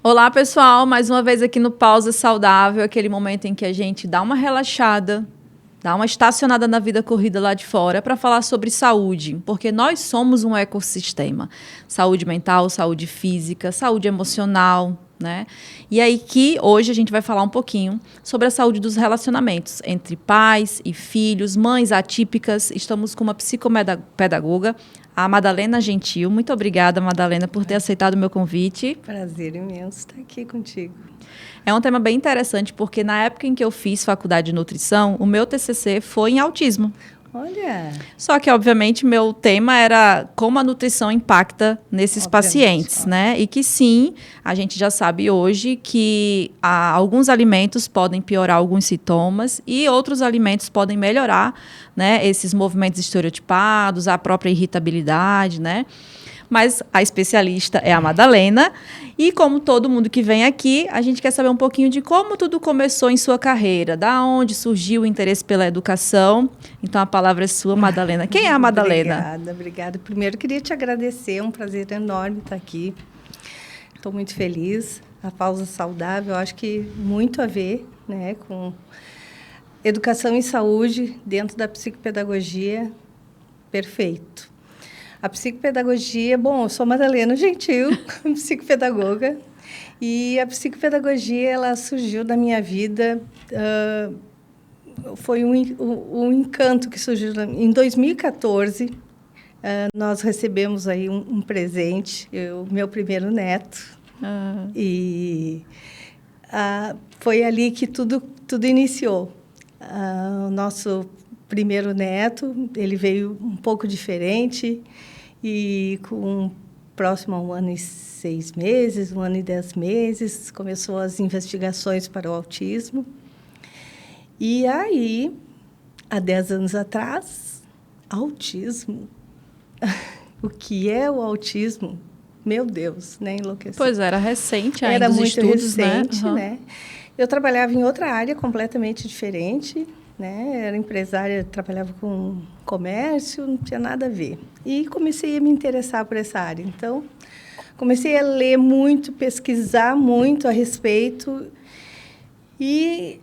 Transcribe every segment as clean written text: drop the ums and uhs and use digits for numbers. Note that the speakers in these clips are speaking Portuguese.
Olá, pessoal! Mais uma vez aqui no Pausa Saudável, aquele momento em que a gente dá uma relaxada, dá uma estacionada na vida corrida lá de fora para falar sobre saúde, porque nós somos um ecossistema. Saúde mental, saúde física, saúde emocional, né? E aí que hoje a gente vai falar um pouquinho sobre a saúde dos relacionamentos entre pais e filhos, mães atípicas. Estamos com uma psicopedagoga, a Madalena Gentil. Muito obrigada, Madalena, por ter aceitado o meu convite. Prazer imenso estar aqui contigo. É um tema bem interessante, porque na época em que eu fiz faculdade de nutrição, o meu TCC foi em autismo. Olha! Só que, obviamente, meu tema era como a nutrição impacta nesses pacientes, né? E que sim, a gente já sabe hoje que alguns alimentos podem piorar alguns sintomas e outros alimentos podem melhorar, né, esses movimentos estereotipados, a própria irritabilidade, né? Mas a especialista é a Madalena. E como todo mundo que vem aqui, a gente quer saber um pouquinho de como tudo começou em sua carreira, da onde surgiu o interesse pela educação. Então, a palavra é sua, Madalena. Quem é a Madalena? Obrigada. Primeiro, queria te agradecer, é um prazer enorme estar aqui. Estou muito feliz. A Pausa Saudável, acho que muito a ver, né, com educação e saúde dentro da psicopedagogia. Perfeito. A psicopedagogia, bom, eu sou Madalena Gentil, psicopedagoga, e a psicopedagogia, ela surgiu da minha vida, foi um encanto que surgiu em 2014, nós recebemos aí um presente, meu primeiro neto, e foi ali que tudo iniciou. O nosso primeiro neto, ele veio um pouco diferente, e próximo a 1 ano e 6 meses, 1 ano e 10 meses, começou as investigações para o autismo. E aí, há 10 anos atrás, autismo. O que é o autismo? Meu Deus, né? Enlouqueceu. Pois era recente ainda, era os muito estudos, recente, né? né? Eu trabalhava em outra área completamente diferente, né? Era empresária, trabalhava com comércio, não tinha nada a ver. E comecei a me interessar por essa área. Então, comecei a ler muito, pesquisar muito a respeito. E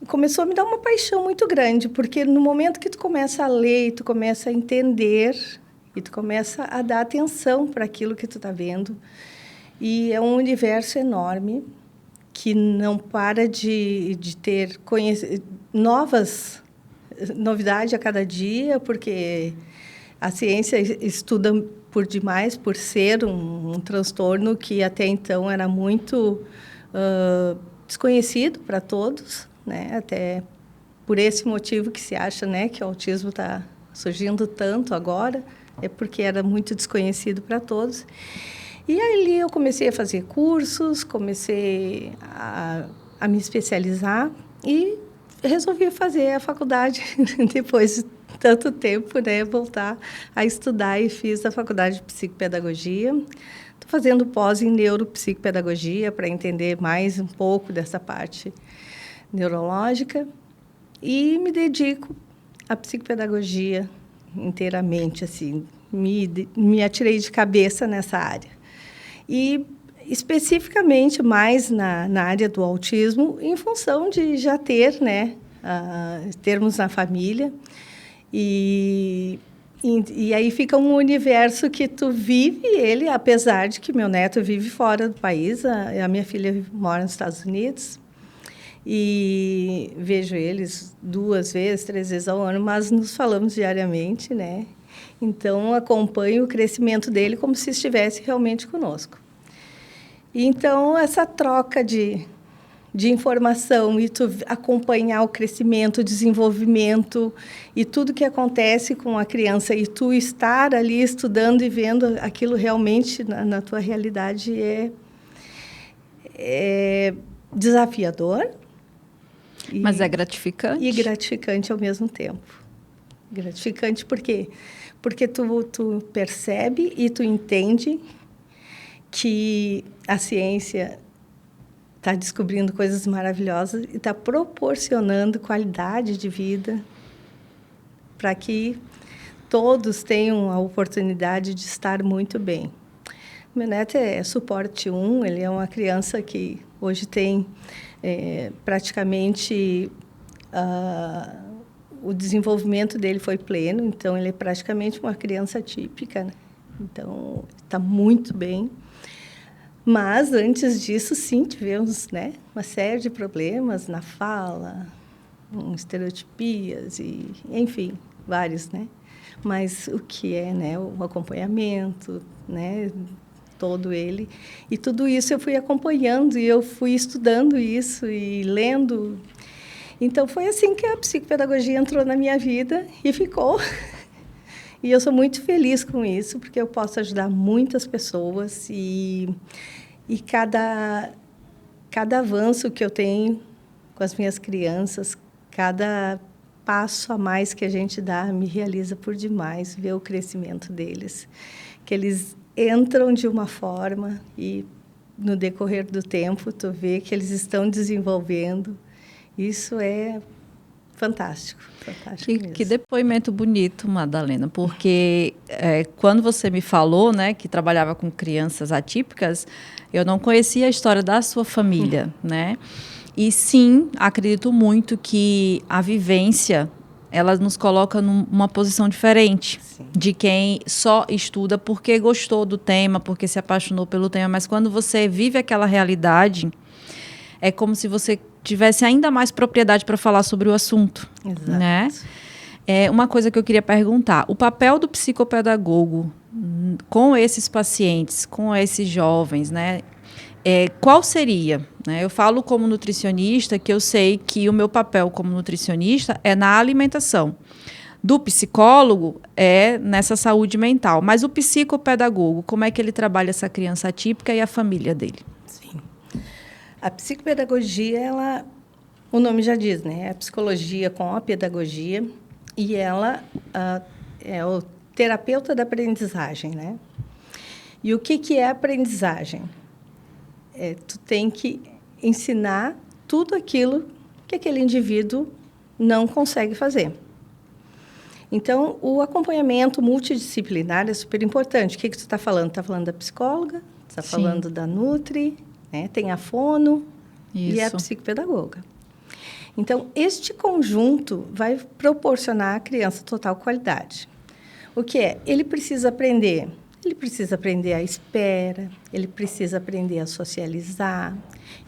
começou a me dar uma paixão muito grande, porque no momento que tu começa a ler, tu começa a entender, e tu começa a dar atenção para aquilo que tu está vendo. E é um universo enorme, que não para de ter novidades a cada dia, porque a ciência estuda por demais, por ser um transtorno que até então era muito desconhecido para todos, né? Até por esse motivo que se acha, né, que o autismo está surgindo tanto agora, é porque era muito desconhecido para todos. E ali eu comecei a fazer cursos, comecei a me especializar e resolvi fazer a faculdade depois de tanto tempo, né, voltar a estudar, e fiz a faculdade de psicopedagogia. Estou fazendo pós em neuropsicopedagogia para entender mais um pouco dessa parte neurológica e me dedico à psicopedagogia inteiramente, assim, me atirei de cabeça nessa área. E especificamente mais na área do autismo, em função de já ter, né, termos na família. E aí fica um universo que tu vive ele, apesar de que meu neto vive fora do país, a minha filha mora nos Estados Unidos, e vejo eles 2 vezes, 3 vezes ao ano, mas nos falamos diariamente, né? Então, acompanho o crescimento dele como se estivesse realmente conosco. Então, essa troca de informação e tu acompanhar o crescimento, o desenvolvimento e tudo que acontece com a criança e tu estar ali estudando e vendo aquilo realmente na tua realidade é desafiador. Mas é gratificante. E gratificante ao mesmo tempo. Gratificante por quê? Porque tu percebe e tu entende que a ciência está descobrindo coisas maravilhosas e está proporcionando qualidade de vida para que todos tenham a oportunidade de estar muito bem. Meu neto é suporte 1, ele é uma criança que hoje tem praticamente... o desenvolvimento dele foi pleno, então ele é praticamente uma criança típica, né? Então, está muito bem. Mas, antes disso, sim, tivemos, né, uma série de problemas na fala, estereotipias, e, enfim, vários, né? Mas o que é, né, o acompanhamento, né, todo ele. E tudo isso eu fui acompanhando, e eu fui estudando isso e lendo. Então, foi assim que a psicopedagogia entrou na minha vida e ficou. E eu sou muito feliz com isso, porque eu posso ajudar muitas pessoas e cada avanço que eu tenho com as minhas crianças, cada passo a mais que a gente dá, me realiza por demais ver o crescimento deles. Que eles entram de uma forma e, no decorrer do tempo, tu vê que eles estão desenvolvendo. Isso é fantástico, fantástico mesmo. Que depoimento bonito, Madalena, porque quando você me falou, né, que trabalhava com crianças atípicas, eu não conhecia a história da sua família, né? E sim, acredito muito que a vivência, ela nos coloca numa posição diferente, sim, de quem só estuda porque gostou do tema, porque se apaixonou pelo tema, mas quando você vive aquela realidade, é como se você tivesse ainda mais propriedade para falar sobre o assunto. Exato. Né? Uma coisa que eu queria perguntar, o papel do psicopedagogo com esses pacientes, com esses jovens, né? Qual seria? Né? Eu falo como nutricionista, que eu sei que o meu papel como nutricionista é na alimentação. Do psicólogo é nessa saúde mental. Mas o psicopedagogo, como é que ele trabalha essa criança atípica e a família dele? Sim. A psicopedagogia, o nome já diz, né? É a psicologia com a pedagogia, e ela é o terapeuta da aprendizagem, né? E o que é aprendizagem? Tu tem que ensinar tudo aquilo que aquele indivíduo não consegue fazer. Então, o acompanhamento multidisciplinar é super importante. O que tu está falando? Está falando da psicóloga, está falando da Nutri, né? Tem a fono. Isso. E a psicopedagoga. Então, este conjunto vai proporcionar à criança total qualidade. O que é? Ele precisa aprender a espera, ele precisa aprender a socializar,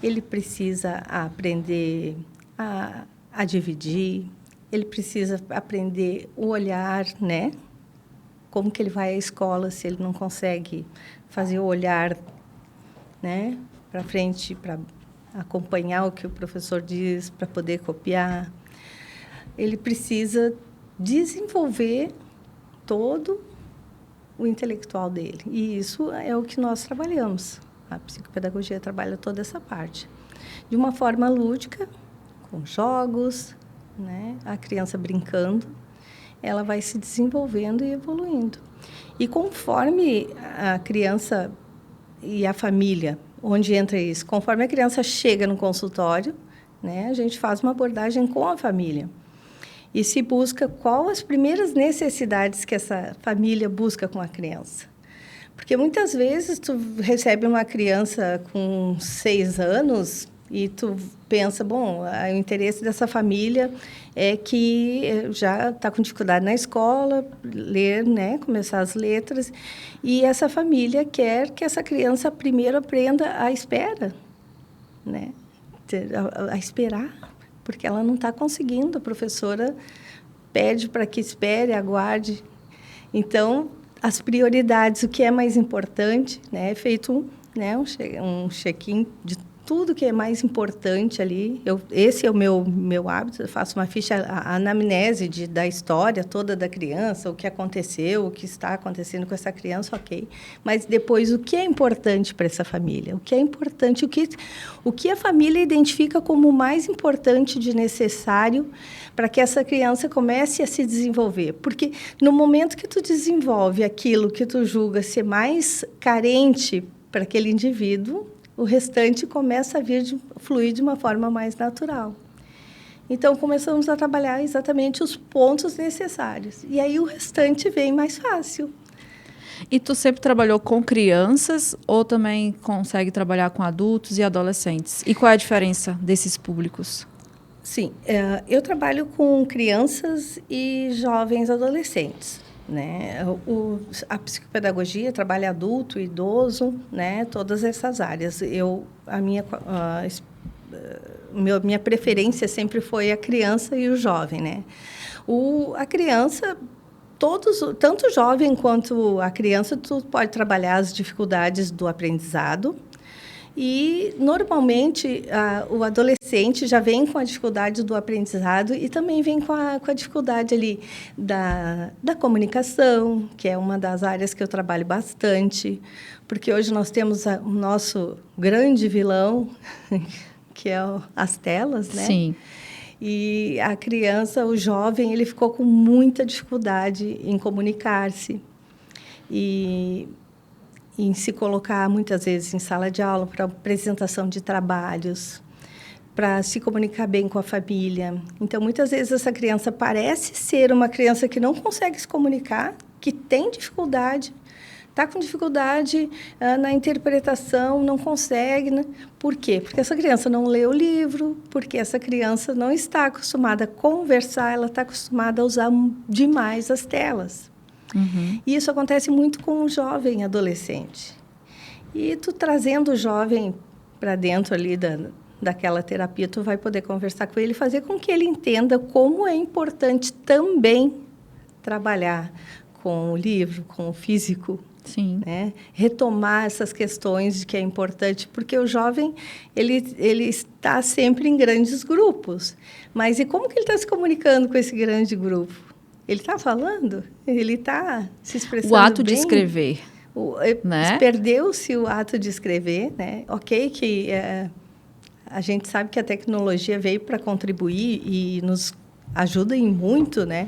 ele precisa aprender a dividir, ele precisa aprender o olhar, né? Como que ele vai à escola se ele não consegue fazer o olhar, né, para frente, para acompanhar o que o professor diz, para poder copiar. Ele precisa desenvolver todo o intelectual dele. E isso é o que nós trabalhamos. A psicopedagogia trabalha toda essa parte. De uma forma lúdica, com jogos, né? A criança brincando, ela vai se desenvolvendo e evoluindo. E conforme a criança e a família, onde entra isso, conforme a criança chega no consultório, né, a gente faz uma abordagem com a família. E se busca quais as primeiras necessidades que essa família busca com a criança. Porque muitas vezes tu recebe uma criança com 6 anos e tu pensa, bom, o interesse dessa família é que já está com dificuldade na escola, ler, né, começar as letras, e essa família quer que essa criança primeiro aprenda a espera, né, a esperar, porque ela não está conseguindo, a professora pede para que espere, aguarde. Então, as prioridades, o que é mais importante, né, é feito um check-in de tudo que é mais importante ali. Esse é o meu hábito, eu faço uma ficha, a anamnese da história toda da criança, o que aconteceu, o que está acontecendo com essa criança, ok. Mas depois, o que é importante para essa família? O que é importante, o que a família identifica como mais importante de necessário para que essa criança comece a se desenvolver. Porque no momento que tu desenvolve aquilo que tu julga ser mais carente para aquele indivíduo, o restante começa a fluir de uma forma mais natural. Então, começamos a trabalhar exatamente os pontos necessários. E aí, o restante vem mais fácil. E tu sempre trabalhou com crianças ou também consegue trabalhar com adultos e adolescentes? E qual é a diferença desses públicos? Sim, eu trabalho com crianças e jovens adolescentes, né? A psicopedagogia trabalha adulto, idoso, né? Todas essas áreas. Minha preferência sempre foi a criança e o jovem, né? A criança, tanto o jovem quanto a criança, tu pode trabalhar as dificuldades do aprendizado. E, normalmente, o adolescente já vem com a dificuldade do aprendizado e também vem com a dificuldade ali da comunicação, que é uma das áreas que eu trabalho bastante, porque hoje nós temos o nosso grande vilão, que é as telas, né? Sim. E a criança, o jovem, ele ficou com muita dificuldade em comunicar-se e em se colocar, muitas vezes, em sala de aula para apresentação de trabalhos, para se comunicar bem com a família. Então, muitas vezes, essa criança parece ser uma criança que não consegue se comunicar, que tem dificuldade, está com dificuldade na interpretação, não consegue, né? Por quê? Porque essa criança não lê o livro, porque essa criança não está acostumada a conversar, ela está acostumada a usar demais as telas. Uhum. E isso acontece muito com o jovem adolescente. E tu trazendo o jovem para dentro ali daquela terapia, tu vai poder conversar com ele e fazer com que ele entenda como é importante também trabalhar com o livro, com o físico. Sim. Né? Retomar essas questões de que é importante, porque o jovem ele está sempre em grandes grupos. Mas e como que ele está se comunicando com esse grande grupo? Ele está falando? Ele está se expressando bem? O ato de escrever, né? Perdeu-se o ato de escrever, né? Ok que a gente sabe que a tecnologia veio para contribuir e nos ajuda em muito, né?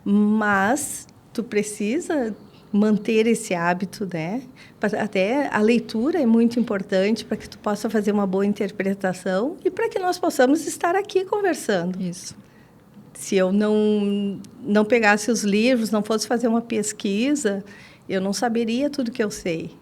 Mas tu precisa manter esse hábito, né? Até a leitura é muito importante para que tu possa fazer uma boa interpretação e para que nós possamos estar aqui conversando. Isso. Se eu não pegasse os livros, não fosse fazer uma pesquisa, eu não saberia tudo que eu sei.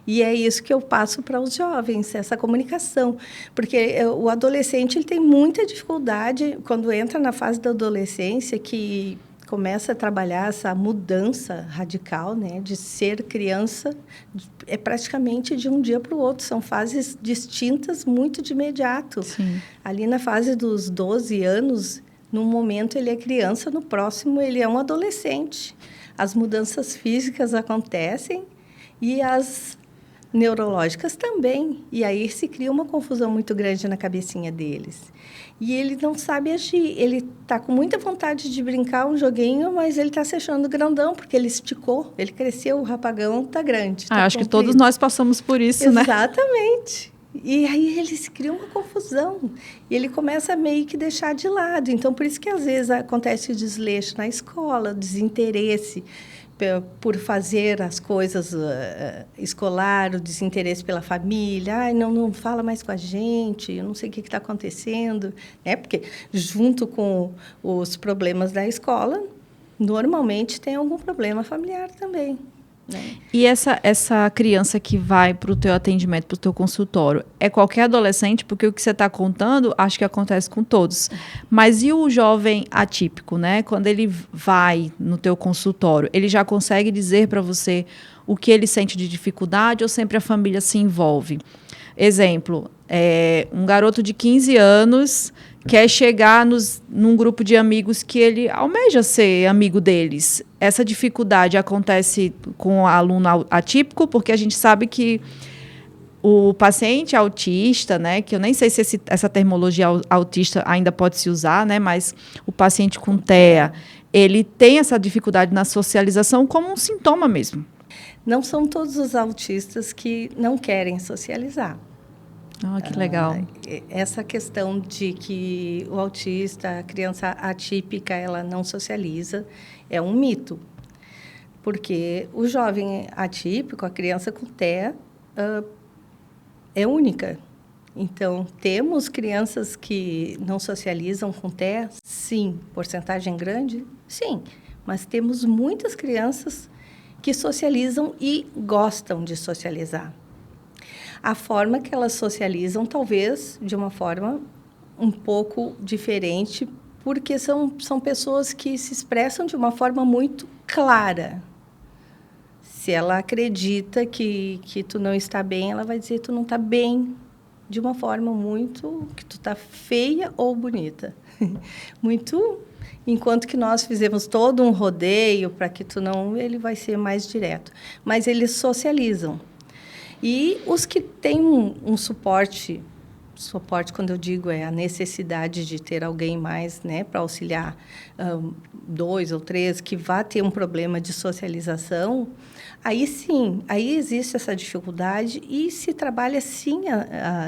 E é isso que eu passo para os jovens, essa comunicação. Porque o adolescente ele tem muita dificuldade, quando entra na fase da adolescência, que começa a trabalhar essa mudança radical, né, de ser criança, é praticamente de um dia para o outro. São fases distintas muito de imediato. Sim. Ali na fase dos 12 anos... Num momento ele é criança, no próximo ele é um adolescente. As mudanças físicas acontecem e as neurológicas também. E aí se cria uma confusão muito grande na cabecinha deles. E ele não sabe agir. Ele está com muita vontade de brincar um joguinho, mas ele está se achando grandão, porque ele esticou, ele cresceu, o rapagão está grande. Acho que todos nós passamos por isso, né? Exatamente. E aí eles criam uma confusão. E ele começa a meio que deixar de lado. Então, por isso que às vezes acontece o desleixo na escola, o desinteresse por fazer as coisas escolar, o desinteresse pela família. Ai, não fala mais com a gente, eu não sei o que está acontecendo. Porque junto com os problemas da escola, normalmente tem algum problema familiar também. Né? E essa criança que vai para o teu atendimento, para o teu consultório, é qualquer adolescente? Porque o que você está contando, acho que acontece com todos. Mas e o jovem atípico, né? Quando ele vai no teu consultório, ele já consegue dizer para você o que ele sente de dificuldade ou sempre a família se envolve? Exemplo, um garoto de 15 anos quer chegar num grupo de amigos que ele almeja ser amigo deles. Essa dificuldade acontece com o aluno atípico, porque a gente sabe que o paciente autista, né, que eu nem sei se essa terminologia autista ainda pode se usar, né, mas o paciente com TEA, ele tem essa dificuldade na socialização como um sintoma mesmo. Não são todos os autistas que não querem socializar. Ah, que legal. Essa questão de que o autista, a criança atípica, ela não socializa, é um mito. Porque o jovem atípico, a criança com TEA, é única. Então, temos crianças que não socializam com TEA? Sim. Porcentagem grande? Sim. Mas temos muitas crianças que socializam e gostam de socializar. A forma que elas socializam, talvez, de uma forma um pouco diferente, porque são pessoas que se expressam de uma forma muito clara. Se ela acredita que tu não está bem, ela vai dizer que tu não está bem, de uma forma muito... que tu está feia ou bonita. Muito... Enquanto que nós fizemos todo um rodeio para que tu não... ele vai ser mais direto. Mas eles socializam. E os que têm um suporte quando eu digo é a necessidade de ter alguém mais, né, para auxiliar 2 ou 3 que vá ter um problema de socialização, aí sim, aí existe essa dificuldade e se trabalha sim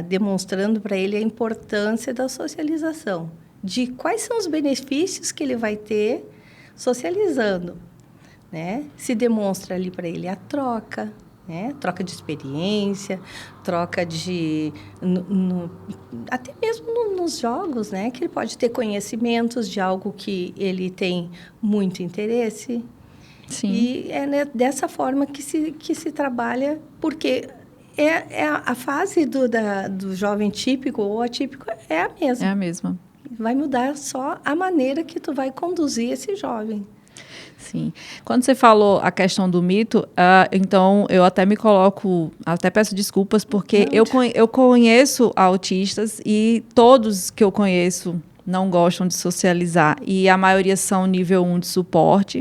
demonstrando para ele a importância da socialização, de quais são os benefícios que ele vai ter socializando, né? Se demonstra ali para ele a troca, né? Troca de experiência, troca de... até mesmo nos jogos, né? Que ele pode ter conhecimentos de algo que ele tem muito interesse. Sim. E é, né, dessa forma que se trabalha, porque a fase do jovem típico ou atípico é a mesma. É a mesma. Vai mudar só a maneira que tu vai conduzir esse jovem. Sim. Quando você falou a questão do mito, então eu até me coloco, até peço desculpas, porque eu conheço autistas e todos que eu conheço não gostam de socializar. E a maioria são nível 1 de suporte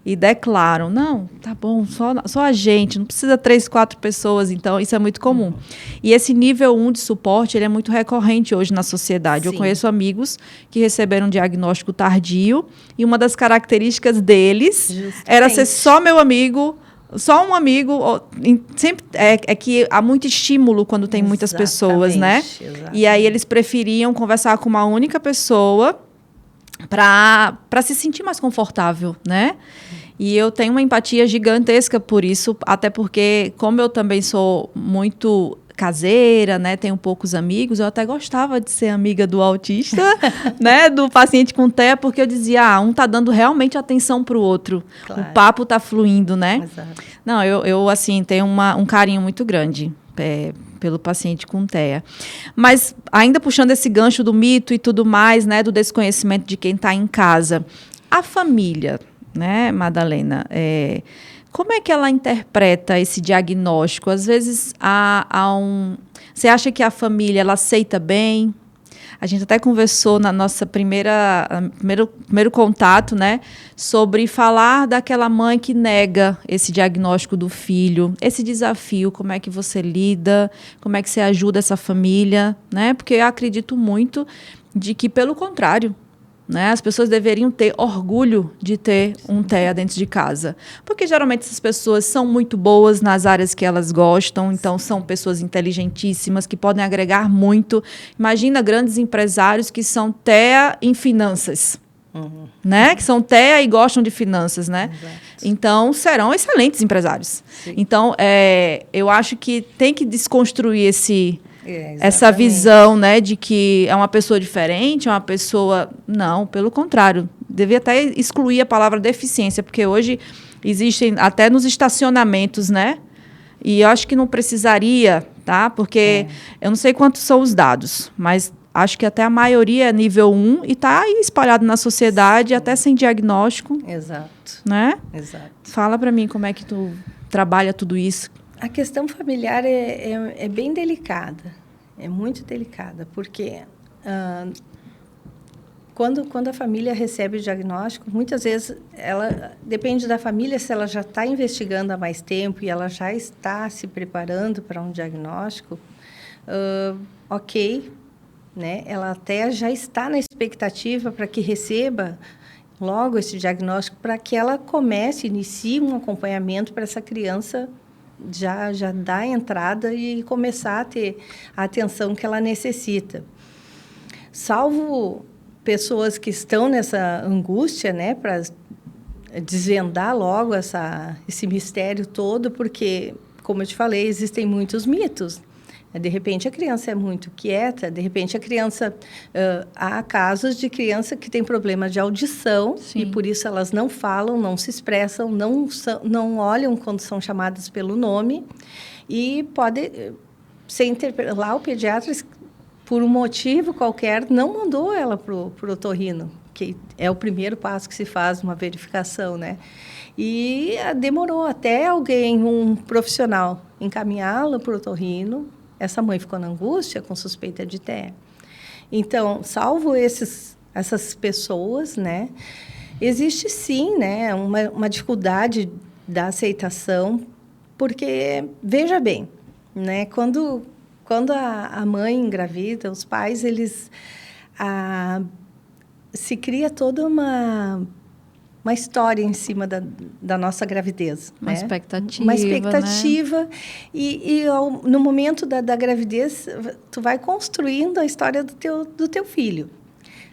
e declaram, não, tá bom, só a gente, não precisa 3, 4 pessoas, então isso é muito comum. E esse nível 1 de suporte, ele é muito recorrente hoje na sociedade. Sim. Eu conheço amigos que receberam um diagnóstico tardio e uma das características deles era ser só meu amigo, só um amigo, sempre é que há muito estímulo quando tem muitas pessoas, né? Exatamente. E aí eles preferiam conversar com uma única pessoa para se sentir mais confortável, né? E eu tenho uma empatia gigantesca por isso, até porque, como eu também sou muito caseira, né, tenho poucos amigos, eu até gostava de ser amiga do autista, né, do paciente com TEA, porque eu dizia, um tá dando realmente atenção para o outro, claro. O papo tá fluindo, né? Exato. Não, eu assim, tenho um carinho muito grande pelo paciente com TEA. Mas, ainda puxando esse gancho do mito e tudo mais, né, do desconhecimento de quem está em casa, a família, né, Madalena, como é que ela interpreta esse diagnóstico? Às vezes, você acha que a família ela aceita bem? A gente até conversou na nossa primeiro contato, né, sobre falar daquela mãe que nega esse diagnóstico do filho, esse desafio, como é que você lida, como é que você ajuda essa família, né? Porque eu acredito muito de que, pelo contrário, né, as pessoas deveriam ter orgulho de ter um TEA dentro de casa. Porque, geralmente, essas pessoas são muito boas nas áreas que elas gostam, então são pessoas inteligentíssimas, que podem agregar muito. Imagina grandes empresários que são TEA em finanças, né? Que são TEA e gostam de finanças, né? Exato. Então, serão excelentes empresários. Sim. Então, eu acho que tem que desconstruir essa visão, né, de que é uma pessoa diferente, é uma pessoa... Não, pelo contrário. Devia até excluir a palavra deficiência, porque hoje existem até nos estacionamentos, né? E eu acho que não precisaria, tá? Porque eu não sei quantos são os dados, mas acho que até a maioria é nível 1 e está aí espalhado na sociedade, sim, até sem diagnóstico. Exato. Né? Exato. Fala para mim como é que tu trabalha tudo isso. A questão familiar é bem delicada, é muito delicada, porque quando a família recebe o diagnóstico, muitas vezes ela depende da família, se ela já está investigando há mais tempo e ela já está se preparando para um diagnóstico, ok, né? Ela até já está na expectativa para que receba logo esse diagnóstico, para que ela inicie um acompanhamento para essa criança já dar a entrada e começar a ter a atenção que ela necessita. Salvo pessoas que estão nessa angústia, né, para desvendar logo esse mistério todo, porque, como eu te falei, existem muitos mitos. De repente, a criança é muito quieta, de repente, a criança... há casos de criança que tem problema de audição, sim, e por isso elas não falam, não se expressam, não olham quando são chamadas pelo nome, e pode ser interpretado. Lá, o pediatra, por um motivo qualquer, não mandou ela para o otorrino, que é o primeiro passo que se faz, uma verificação, né? E demorou até alguém, um profissional, encaminhá-la para o otorrino. Essa mãe ficou na angústia com suspeita de TEA. Então, salvo essas pessoas, né, existe sim, né, uma dificuldade da aceitação, porque, veja bem, né, quando a mãe engravida, os pais, eles se cria toda uma história em cima da nossa gravidez. Uma, né? Expectativa. Uma expectativa. Né? E no momento da gravidez, tu vai construindo a história do teu filho.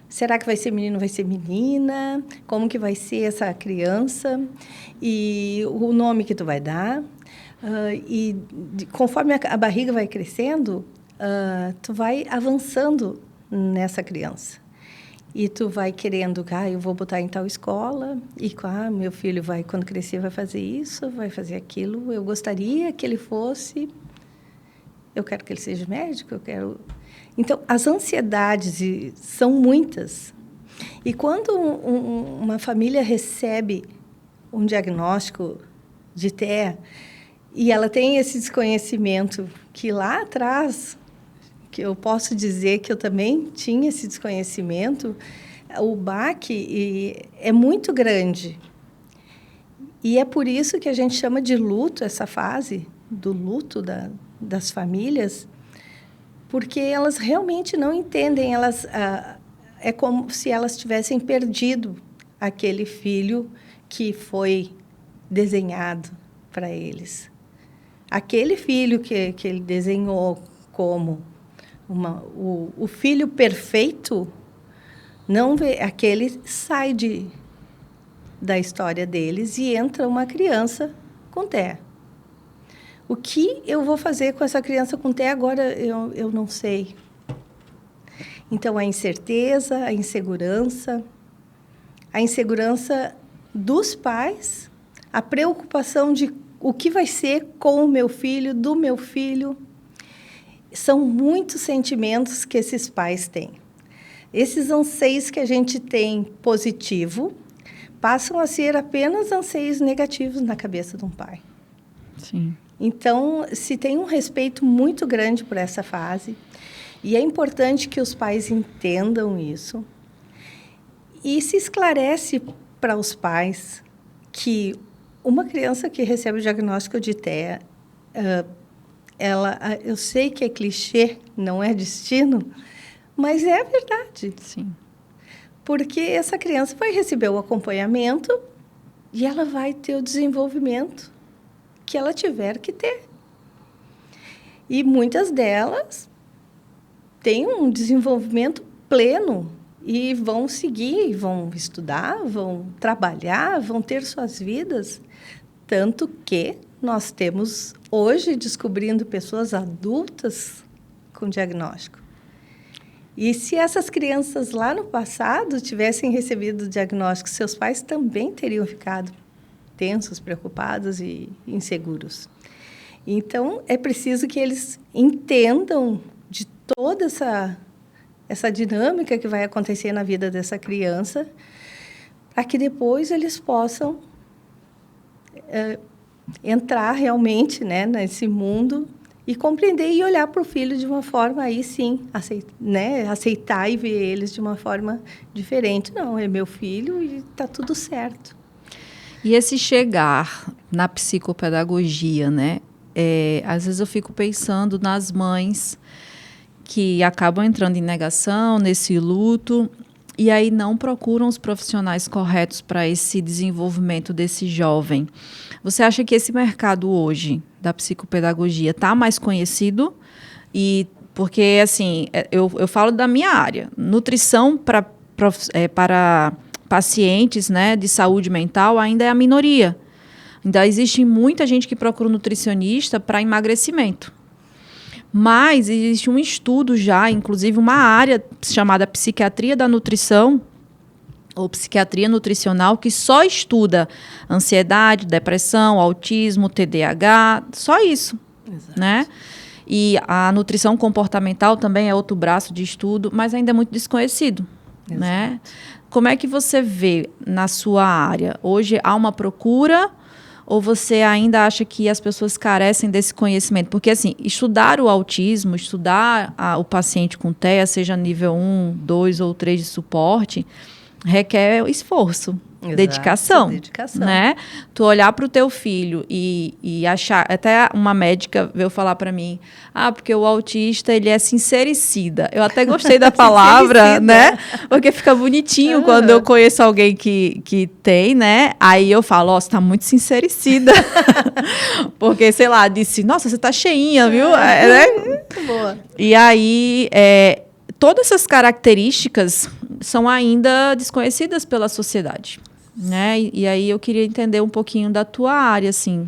Será que vai ser menino, vai ser menina? Como que vai ser essa criança? E o nome que tu vai dar. Conforme a barriga vai crescendo, tu vai avançando nessa criança. E tu vai querendo, eu vou botar em tal escola, e meu filho vai, quando crescer, vai fazer isso, vai fazer aquilo. Eu gostaria que ele fosse, eu quero que ele seja médico, eu quero... Então, as ansiedades são muitas. E quando uma família recebe um diagnóstico de TEA, e ela tem esse desconhecimento que lá atrás... que eu posso dizer que eu também tinha esse desconhecimento, o baque é muito grande. E é por isso que a gente chama de luto, essa fase do luto das famílias, porque elas realmente não entendem, é como se elas tivessem perdido aquele filho que foi desenhado para eles. Aquele filho que ele desenhou como... o filho perfeito, não vê, aquele sai da história deles e entra uma criança com TEA. O que eu vou fazer com essa criança com TEA agora, eu não sei. Então, a incerteza, a insegurança dos pais, a preocupação de o que vai ser com o meu filho, do meu filho. São muitos sentimentos que esses pais têm. Esses anseios que a gente tem positivo passam a ser apenas anseios negativos na cabeça de um pai. Sim. Então, se tem um respeito muito grande por essa fase, e é importante que os pais entendam isso, e se esclarece para os pais que uma criança que recebe o diagnóstico de TEA, eu sei que é clichê, não é destino, mas é a verdade. Sim. Porque essa criança vai receber o acompanhamento e ela vai ter o desenvolvimento que ela tiver que ter. E muitas delas têm um desenvolvimento pleno e vão seguir, vão estudar, vão trabalhar, vão ter suas vidas. Tanto que nós temos, hoje, descobrindo pessoas adultas com diagnóstico. E se essas crianças lá no passado tivessem recebido o diagnóstico, seus pais também teriam ficado tensos, preocupados e inseguros. Então, é preciso que eles entendam de toda essa dinâmica que vai acontecer na vida dessa criança, para que depois eles possam entrar realmente, né, nesse mundo e compreender e olhar para o filho de uma forma, aí sim, aceitar e ver eles de uma forma diferente. Não, é meu filho e está tudo certo. E esse chegar na psicopedagogia, né? Às vezes eu fico pensando nas mães que acabam entrando em negação, nesse luto, e aí não procuram os profissionais corretos para esse desenvolvimento desse jovem. Você acha que esse mercado hoje da psicopedagogia está mais conhecido? E porque, assim, eu falo da minha área. Nutrição para pacientes, né, de saúde mental ainda é a minoria. Ainda existe muita gente que procura um nutricionista para emagrecimento. Mas existe um estudo já, inclusive uma área chamada psiquiatria da nutrição, ou psiquiatria nutricional, que só estuda ansiedade, depressão, autismo, TDAH, só isso, né? E a nutrição comportamental também é outro braço de estudo, mas ainda é muito desconhecido, né? Como é que você vê na sua área? Hoje há uma procura ou você ainda acha que as pessoas carecem desse conhecimento? Porque, assim, estudar o autismo, estudar o paciente com TEA, seja nível 1, 2 ou 3 de suporte, requer esforço, dedicação, né? Tu olhar para o teu filho e achar... Até uma médica veio falar para mim, porque o autista, ele é sincericida. Eu até gostei da palavra, né? Porque fica bonitinho quando eu conheço alguém que tem, né? Aí eu falo, você tá muito sincericida. Porque, sei lá, disse, nossa, você tá cheinha, viu? Né? Muito boa. E aí... todas essas características são ainda desconhecidas pela sociedade, né? E aí eu queria entender um pouquinho da tua área, assim.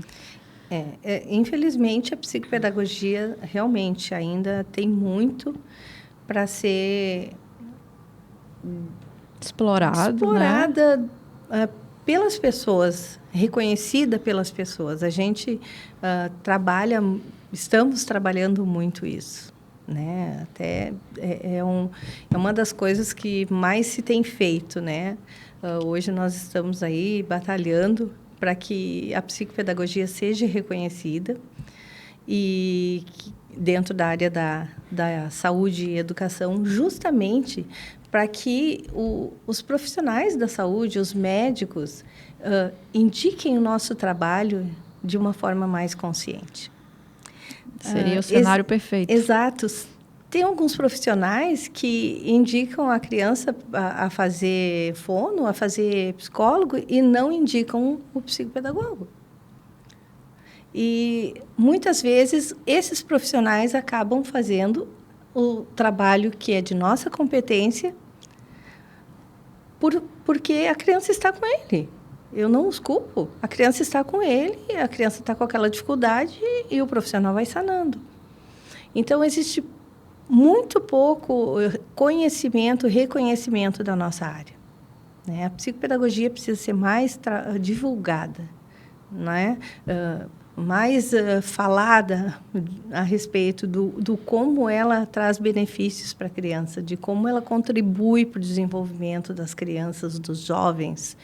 Infelizmente, a psicopedagogia realmente ainda tem muito para ser explorada, né? Pelas pessoas, reconhecida pelas pessoas. A gente estamos trabalhando muito isso. Né? Até é uma das coisas que mais se tem feito, né? Hoje nós estamos aí batalhando para que a psicopedagogia seja reconhecida e dentro da área da saúde e educação, justamente para que os profissionais da saúde, os médicos, indiquem o nosso trabalho de uma forma mais consciente. Seria o cenário perfeito. Exato. Tem alguns profissionais que indicam a criança a fazer fono, a fazer psicólogo, e não indicam o psicopedagogo. E, muitas vezes, esses profissionais acabam fazendo o trabalho que é de nossa competência porque a criança está com ele. Eu não os culpo. A criança está com ele, a criança está com aquela dificuldade e o profissional vai sanando. Então, existe muito pouco conhecimento, reconhecimento da nossa área, né? A psicopedagogia precisa ser mais divulgada, né? Mais falada a respeito do como ela traz benefícios para a criança, de como ela contribui para o desenvolvimento das crianças, dos jovens,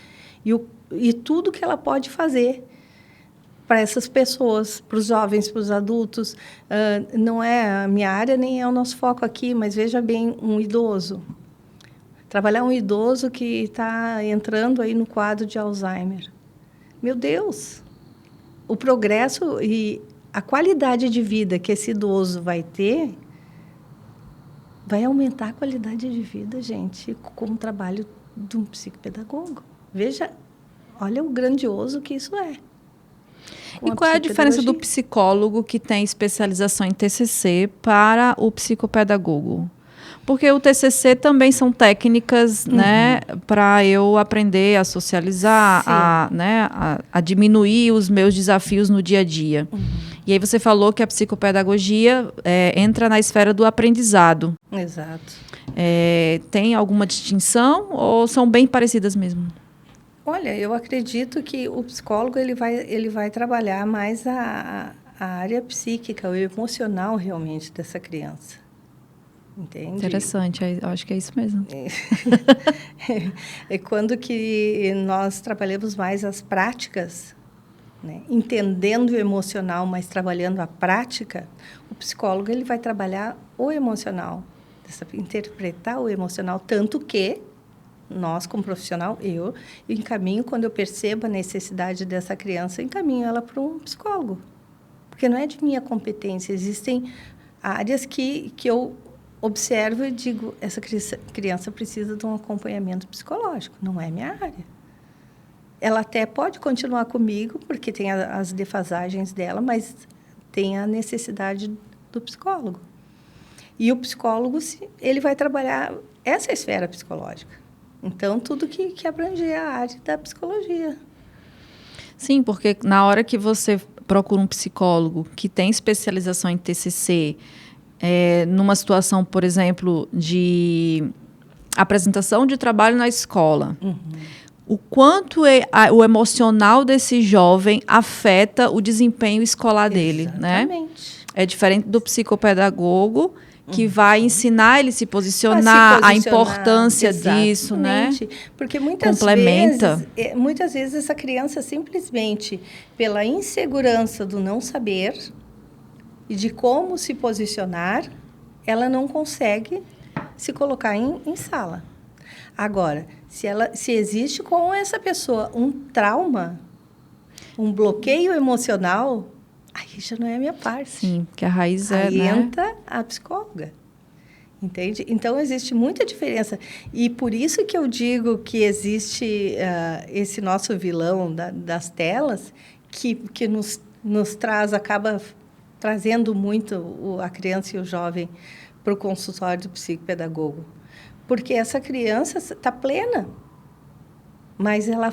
e tudo que ela pode fazer para essas pessoas, para os jovens, para os adultos. Não é a minha área, nem é o nosso foco aqui, mas veja bem, um idoso. Trabalhar um idoso que está entrando aí no quadro de Alzheimer. Meu Deus! O progresso e a qualidade de vida que esse idoso vai ter vai aumentar a qualidade de vida, gente, com o trabalho de um psicopedagogo. Veja, olha o grandioso que isso é. E qual é a diferença do psicólogo que tem especialização em TCC para o psicopedagogo? Porque o TCC também são técnicas, né, para eu aprender a socializar, a diminuir os meus desafios no dia a dia. E aí você falou que a psicopedagogia entra na esfera do aprendizado. Exato. Tem alguma distinção ou são bem parecidas mesmo? Olha, eu acredito que o psicólogo ele vai trabalhar mais a área psíquica, o emocional realmente dessa criança. Entende? Interessante, eu acho que é isso mesmo. É quando que nós trabalhamos mais as práticas, né? Entendendo o emocional, mas trabalhando a prática, o psicólogo ele vai trabalhar o emocional, interpretar o emocional, tanto que nós, como profissional, eu encaminho, quando eu percebo a necessidade dessa criança, encaminho ela para um psicólogo. Porque não é de minha competência, existem áreas que eu observo e digo, essa criança precisa de um acompanhamento psicológico, não é minha área. Ela até pode continuar comigo, porque tem as defasagens dela, mas tem a necessidade do psicólogo. E o psicólogo, ele vai trabalhar essa esfera psicológica. Então, tudo que abrange a área da psicologia. Sim, porque na hora que você procura um psicólogo que tem especialização em TCC, numa situação, por exemplo, de apresentação de trabalho na escola, o quanto o emocional desse jovem afeta o desempenho escolar dele, né? Exatamente. É diferente do psicopedagogo, que vai ensinar ele a se posicionar, a importância disso, né? Porque muitas vezes essa criança simplesmente, pela insegurança do não saber e de como se posicionar, ela não consegue se colocar em sala. Agora, se existe com essa pessoa um trauma, um bloqueio emocional, aí já não é a minha parte. Sim, que a raiz aí entra a psicóloga. Entende? Então, existe muita diferença. E por isso que eu digo que existe esse nosso vilão das telas, que nos acaba trazendo muito a criança e o jovem para o consultório do psicopedagogo. Porque essa criança está plena, mas ela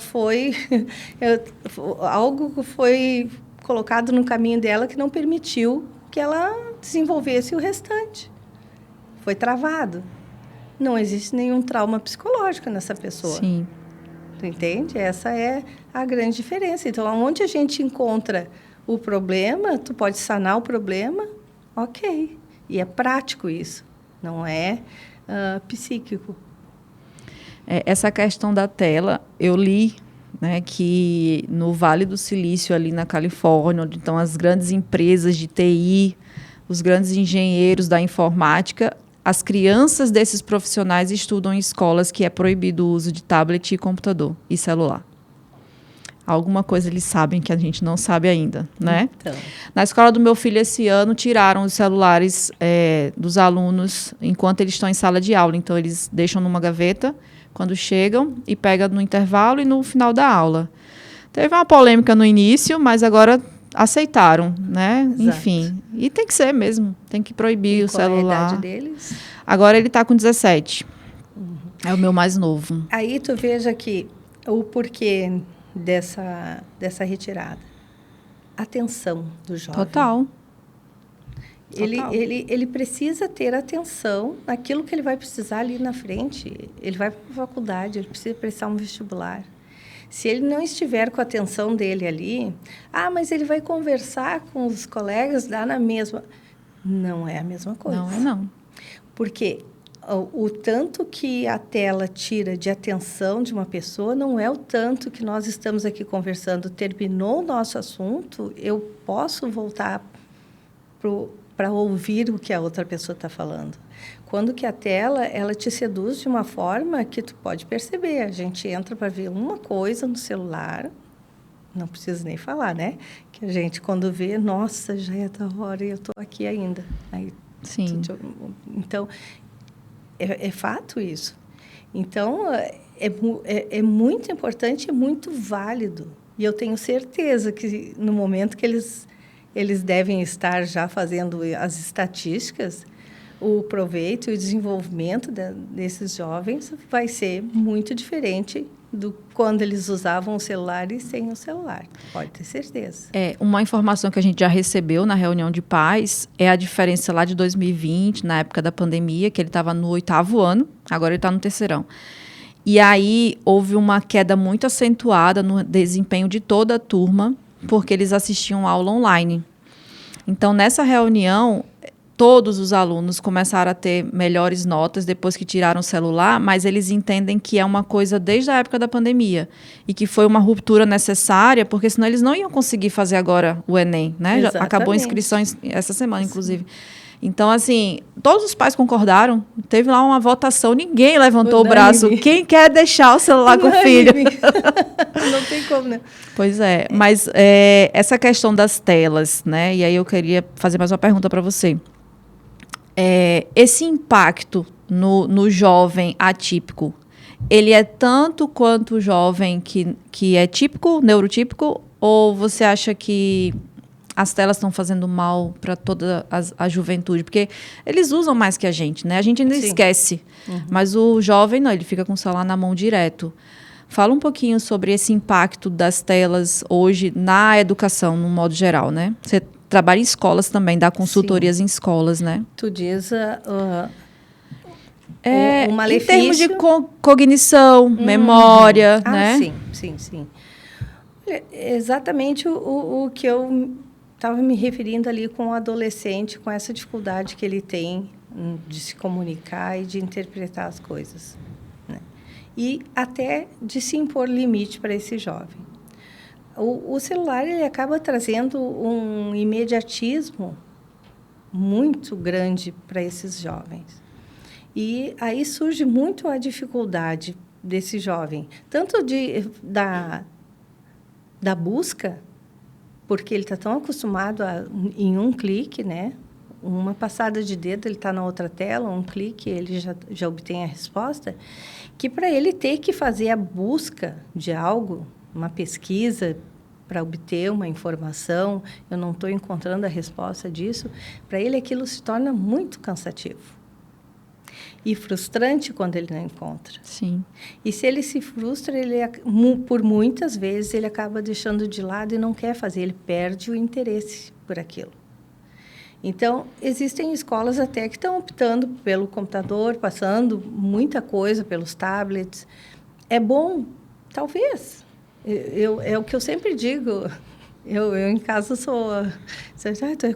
algo foi colocado no caminho dela que não permitiu que ela desenvolvesse o restante. Foi travado. Não existe nenhum trauma psicológico nessa pessoa. Sim. Tu entende? Essa é a grande diferença. Então, onde a gente encontra o problema, tu pode sanar o problema, ok. E é prático isso, não é psíquico. Essa questão da tela, eu li, né, que no Vale do Silício, ali na Califórnia, onde estão as grandes empresas de TI, os grandes engenheiros da informática, as crianças desses profissionais estudam em escolas que é proibido o uso de tablet e computador e celular. Alguma coisa eles sabem que a gente não sabe ainda, né? Então. Na escola do meu filho, esse ano, tiraram os celulares dos alunos enquanto eles estão em sala de aula. Então, eles deixam numa gaveta quando chegam e pegam no intervalo e no final da aula. Teve uma polêmica no início, mas agora aceitaram, né? Exato. Enfim, e tem que ser mesmo, tem que proibir o celular. Qual é a idade deles? Agora ele está com 17. É o meu mais novo. Aí tu veja que o porquê dessa retirada. Atenção do jovem. Total. Ele precisa ter atenção naquilo que ele vai precisar ali na frente. Ele vai para a faculdade, ele precisa prestar um vestibular. Se ele não estiver com a atenção dele ali, mas ele vai conversar com os colegas, dá na mesma. Não é a mesma coisa. Não é, não. Porque o tanto que a tela tira de atenção de uma pessoa não é o tanto que nós estamos aqui conversando. Terminou o nosso assunto, eu posso voltar para ouvir o que a outra pessoa está falando. Quando que a tela, ela te seduz de uma forma que tu pode perceber. A gente entra para ver uma coisa no celular, não precisa nem falar, né? Que a gente, quando vê, nossa, já é da hora e eu estou aqui ainda. Aí, sim. Então, é fato isso. Então, é muito importante e muito válido. E eu tenho certeza que no momento que eles devem estar já fazendo as estatísticas, o proveito e o desenvolvimento desses jovens vai ser muito diferente do quando eles usavam o celular e sem o celular. Pode ter certeza. Uma informação que a gente já recebeu na reunião de pais é a diferença lá de 2020, na época da pandemia, que ele estava no 8º ano, agora ele está no 3º. E aí houve uma queda muito acentuada no desempenho de toda a turma, porque eles assistiam aula online. Então, nessa reunião, todos os alunos começaram a ter melhores notas depois que tiraram o celular, mas eles entendem que é uma coisa desde a época da pandemia e que foi uma ruptura necessária, porque senão eles não iam conseguir fazer agora o Enem, né? Já acabou a inscrição essa semana, inclusive. Então, assim, todos os pais concordaram, teve lá uma votação, ninguém levantou o braço. Quem quer deixar o celular com o filho? Não tem como, né? Pois é, mas essa questão das telas, né? E aí eu queria fazer mais uma pergunta para você. Esse impacto no jovem atípico, ele é tanto quanto o jovem que é típico, neurotípico, ou você acha que as telas estão fazendo mal para toda a juventude? Porque eles usam mais que a gente, né? A gente ainda esquece, mas o jovem não, ele fica com o celular na mão direto. Fala um pouquinho sobre esse impacto das telas hoje na educação, no modo geral, né? Você trabalha em escolas também, dá consultorias em escolas, né? Tu diz o malefício... Em termos de cognição, memória, né? Sim. Exatamente o que eu estava me referindo ali com o adolescente, com essa dificuldade que ele tem de se comunicar e de interpretar as coisas, né? E até de se impor limite para esse jovem. O celular ele acaba trazendo um imediatismo muito grande para esses jovens. E aí surge muito a dificuldade desse jovem, tanto da busca, porque ele está tão acostumado em um clique, né? Uma passada de dedo, ele está na outra tela, um clique, ele já obtém a resposta, que para ele ter que fazer a busca de algo, uma pesquisa, para obter uma informação, eu não estou encontrando a resposta disso, para ele aquilo se torna muito cansativo. E frustrante quando ele não encontra. Sim. E se ele se frustra, por muitas vezes, ele acaba deixando de lado e não quer fazer, ele perde o interesse por aquilo. Então, existem escolas até que estão optando pelo computador, passando muita coisa pelos tablets. É bom? Talvez. É o que eu sempre digo. Eu em casa sou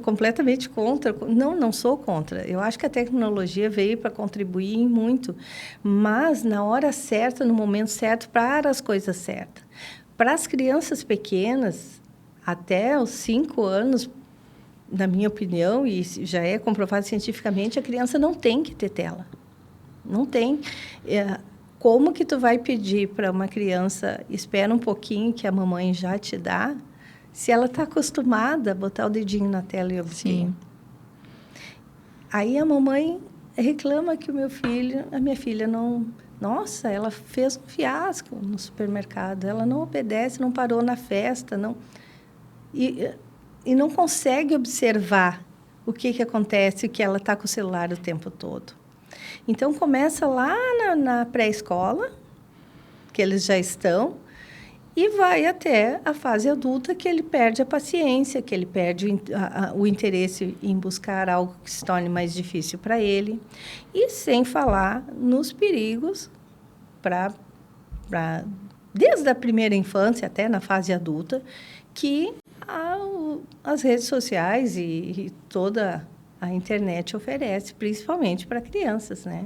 completamente contra. Não sou contra. Eu acho que a tecnologia veio para contribuir em muito, mas na hora certa, no momento certo, para as coisas certas. Para as crianças pequenas, até os 5 anos, na minha opinião, e já é comprovado cientificamente, a criança não tem que ter tela. Não tem. Como que tu vai pedir para uma criança, espera um pouquinho que a mamãe já te dá, se ela está acostumada a botar o dedinho na tela e obter? Sim. Aí a mamãe reclama que a minha filha não... Nossa, ela fez um fiasco no supermercado, ela não obedece, não parou na festa, não... E não consegue observar o que acontece, que ela está com o celular o tempo todo. Então, começa lá na pré-escola, que eles já estão, e vai até a fase adulta, que ele perde a paciência, que ele perde o interesse em buscar algo que se torne mais difícil para ele. E sem falar nos perigos desde a primeira infância até na fase adulta, que as redes sociais e toda a internet oferece, principalmente para crianças, né?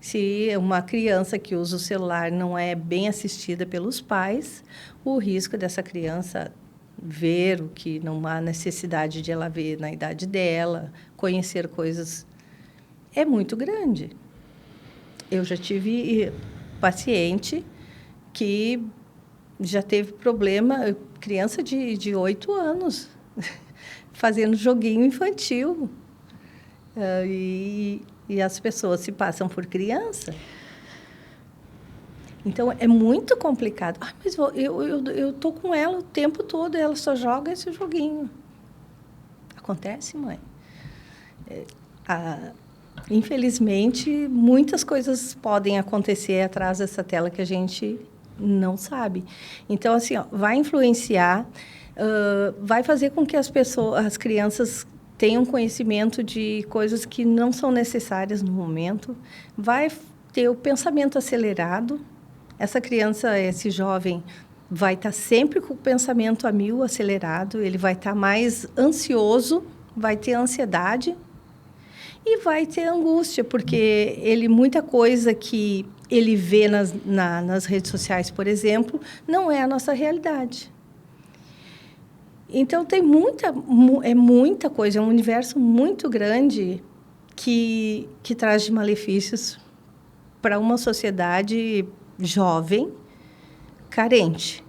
Se uma criança que usa o celular não é bem assistida pelos pais, o risco dessa criança ver o que não há necessidade de ela ver na idade dela, conhecer coisas, é muito grande. Eu já tive paciente que já teve problema, criança de 8 anos, fazendo joguinho infantil. E as pessoas se passam por criança. Então, é muito complicado. Mas eu estou com ela o tempo todo, ela só joga esse joguinho. Acontece, mãe? Infelizmente, muitas coisas podem acontecer atrás dessa tela que a gente não sabe. Então, assim, vai influenciar, vai fazer com que as crianças tenham conhecimento de coisas que não são necessárias no momento, vai ter o pensamento acelerado. Essa criança, esse jovem, vai estar sempre com o pensamento a 1000 acelerado, ele vai estar mais ansioso, vai ter ansiedade e vai ter angústia, porque muita coisa que ele vê nas redes sociais, por exemplo, não é a nossa realidade. Então, tem muita coisa, é um universo muito grande que traz de malefícios para uma sociedade jovem, carente.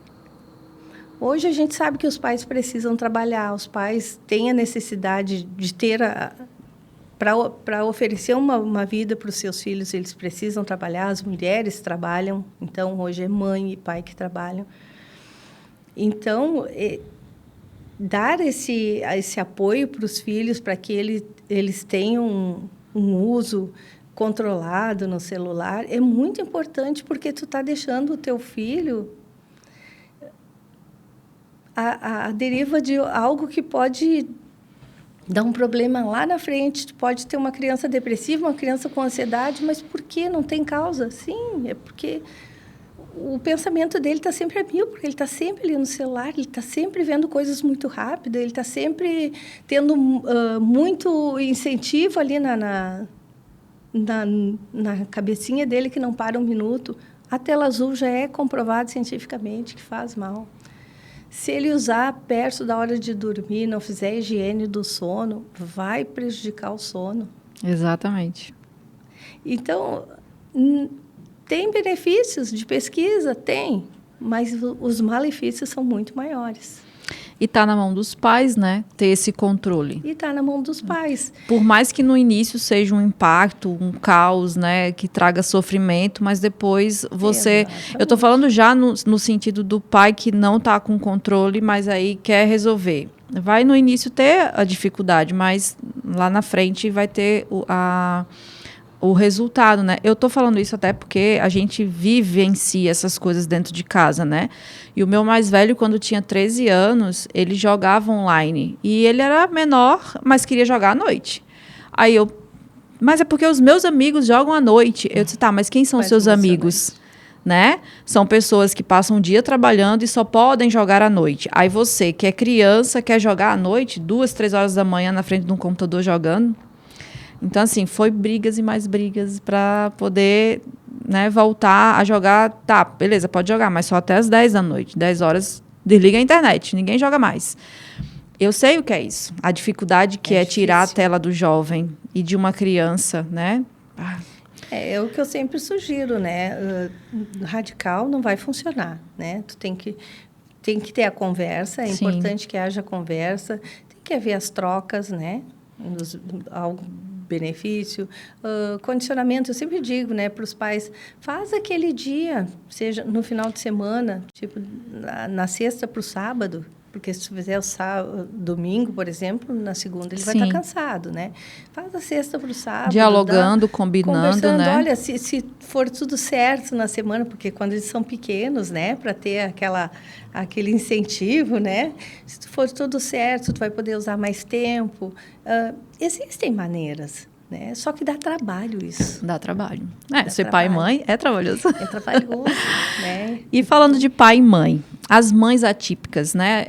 Hoje, a gente sabe que os pais precisam trabalhar, os pais têm a necessidade de ter... Para oferecer uma vida para os seus filhos, eles precisam trabalhar, as mulheres trabalham, então, hoje é mãe e pai que trabalham. Então, dar esse apoio para os filhos, para que eles tenham um uso controlado no celular, é muito importante, porque tu está deixando o teu filho à deriva de algo que pode dá um problema lá na frente. Tu pode ter uma criança depressiva, uma criança com ansiedade, mas por que? Não tem causa? Sim, é porque o pensamento dele está sempre a mil, porque ele está sempre ali no celular, ele está sempre vendo coisas muito rápido, ele está sempre tendo muito incentivo ali na cabecinha dele, que não para um minuto. A tela azul já é comprovado cientificamente que faz mal. Se ele usar perto da hora de dormir, não fizer higiene do sono, vai prejudicar o sono. Exatamente. Então, tem benefícios de pesquisa? Tem, mas os malefícios são muito maiores. E está na mão dos pais, né? Ter esse controle. E está na mão dos pais. Por mais que no início seja um impacto, um caos, né? Que traga sofrimento, mas depois você... Exatamente. Eu estou falando já no sentido do pai que não está com controle, mas aí quer resolver. Vai no início ter a dificuldade, mas lá na frente vai ter o resultado, né? Eu tô falando isso até porque a gente vivencia essas coisas dentro de casa, né? E o meu mais velho, quando tinha 13 anos, ele jogava online. E ele era menor, mas queria jogar à noite. Aí mas é porque os meus amigos jogam à noite. Eu disse, tá, mas quem são os seus amigos? Né? São pessoas que passam o dia trabalhando e só podem jogar à noite. Aí você, que é criança, quer jogar à noite, 2, 3 horas da manhã na frente de um computador jogando. Então, assim, foi brigas e mais brigas para poder, né, voltar a jogar. Tá, beleza, pode jogar, mas só até as 10 da noite. 10 horas, desliga a internet, ninguém joga mais. Eu sei o que é isso. A dificuldade que é tirar a tela do jovem e de uma criança, né? É o que eu sempre sugiro, né? Radical não vai funcionar, né? Tu tem que ter a conversa, é Sim. importante que haja conversa, tem que haver as trocas, né? Ao benefício, condicionamento. Eu sempre digo, né, para os pais, faz aquele dia, seja no final de semana, tipo na sexta para o sábado, porque se tu fizer o domingo, por exemplo, na segunda ele vai estar cansado, né? Faz a sexta para o sábado. Dialogando, combinando, né? Olha, se for tudo certo na semana, porque quando eles são pequenos, né? Para ter aquele incentivo, né? Se for tudo certo, tu vai poder usar mais tempo. Existem maneiras, né? Só que dá trabalho isso. Dá trabalho. Ser pai e mãe é trabalhoso. É trabalhoso, né? E falando de pai e mãe, as mães atípicas, né?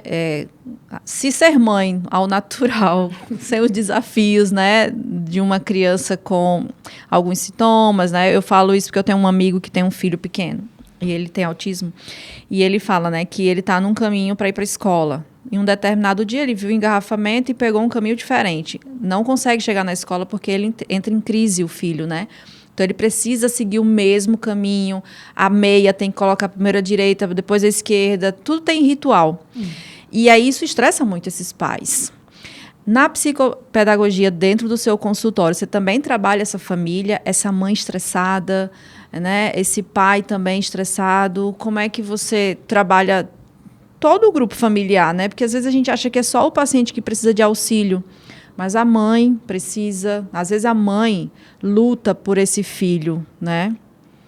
Se ser mãe ao natural, sem os desafios, né? De uma criança com alguns sintomas, né? Eu falo isso porque eu tenho um amigo que tem um filho pequeno e ele tem autismo. E ele fala, né? Que ele está num caminho para ir para a escola. Em um determinado dia, ele viu o engarrafamento e pegou um caminho diferente. Não consegue chegar na escola porque ele entra em crise, o filho, né? Então, ele precisa seguir o mesmo caminho. A meia tem que colocar primeiro a direita, depois a esquerda. Tudo tem ritual. E aí, isso estressa muito esses pais. Na psicopedagogia, dentro do seu consultório, você também trabalha essa família, essa mãe estressada, né? Esse pai também estressado. Como é que você trabalha todo o grupo familiar, né? Porque às vezes a gente acha que é só o paciente que precisa de auxílio, mas a mãe precisa, às vezes a mãe luta por esse filho, né?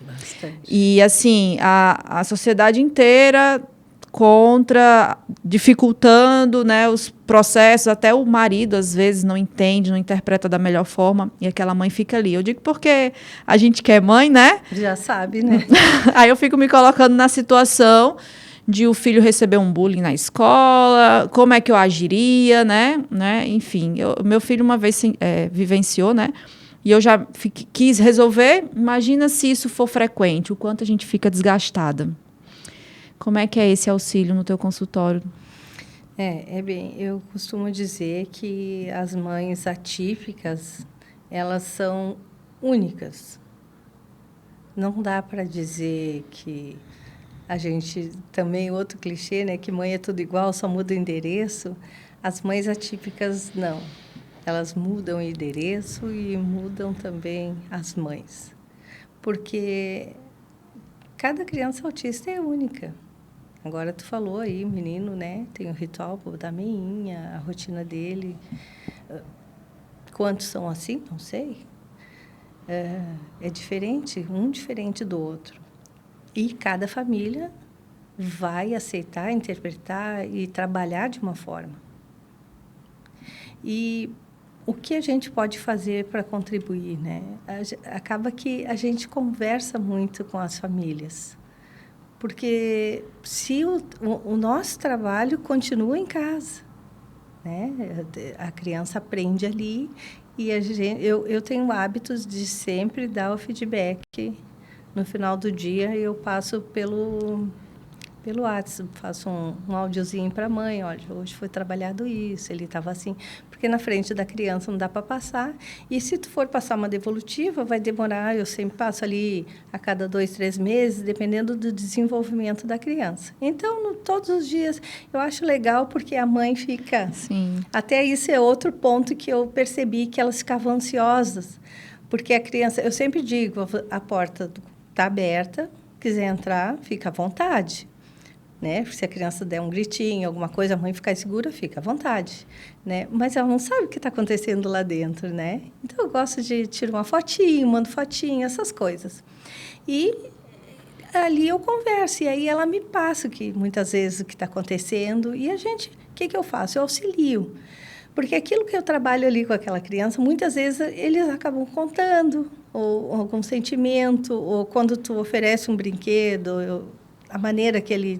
Bastante. E assim, a sociedade inteira contra, dificultando, né, os processos, até o marido às vezes não entende, não interpreta da melhor forma, e aquela mãe fica ali. Eu digo porque a gente que é mãe, né? Já sabe, né? Aí eu fico me colocando na situação de o filho receber um bullying na escola, como é que eu agiria, né? Enfim, meu filho uma vez vivenciou, né? E eu já quis resolver. Imagina se isso for frequente, o quanto a gente fica desgastada. Como é que é esse auxílio no teu consultório? Bem, eu costumo dizer que as mães atípicas, elas são únicas. Não dá para dizer que a gente, também outro clichê, né, que mãe é tudo igual, só muda o endereço. As mães atípicas, não. Elas mudam o endereço e mudam também as mães. Porque cada criança autista é única. Agora, tu falou aí, o menino, né, tem um ritual para botar meinha, a rotina dele. Quantos são assim? Não sei. É diferente, um diferente do outro. E cada família vai aceitar, interpretar e trabalhar de uma forma. E o que a gente pode fazer para contribuir, né? Acaba que a gente conversa muito com as famílias, porque se o nosso trabalho continua em casa, né? A criança aprende ali e eu tenho hábitos de sempre dar o feedback. No final do dia, eu passo pelo WhatsApp, faço um áudiozinho para a mãe, olha, hoje foi trabalhado isso, ele estava assim, porque na frente da criança não dá para passar, e se tu for passar uma devolutiva, vai demorar, eu sempre passo ali a cada 2, 3 meses, dependendo do desenvolvimento da criança. Então, todos os dias, eu acho legal, porque a mãe fica... Sim. Até isso é outro ponto que eu percebi, que elas ficavam ansiosas, porque a criança, eu sempre digo, a porta está aberta, quiser entrar, fica à vontade. Né? Se a criança der um gritinho, alguma coisa, a mãe ficar insegura, fica à vontade, né? Mas ela não sabe o que está acontecendo lá dentro, né? Então, eu gosto de tirar uma fotinho, mando fotinho, essas coisas. E ali eu converso, e aí ela me passa muitas vezes o que está acontecendo, e o que eu faço? Eu auxilio. Porque aquilo que eu trabalho ali com aquela criança, muitas vezes eles acabam contando, ou algum sentimento, ou quando tu oferece um brinquedo, a maneira que ele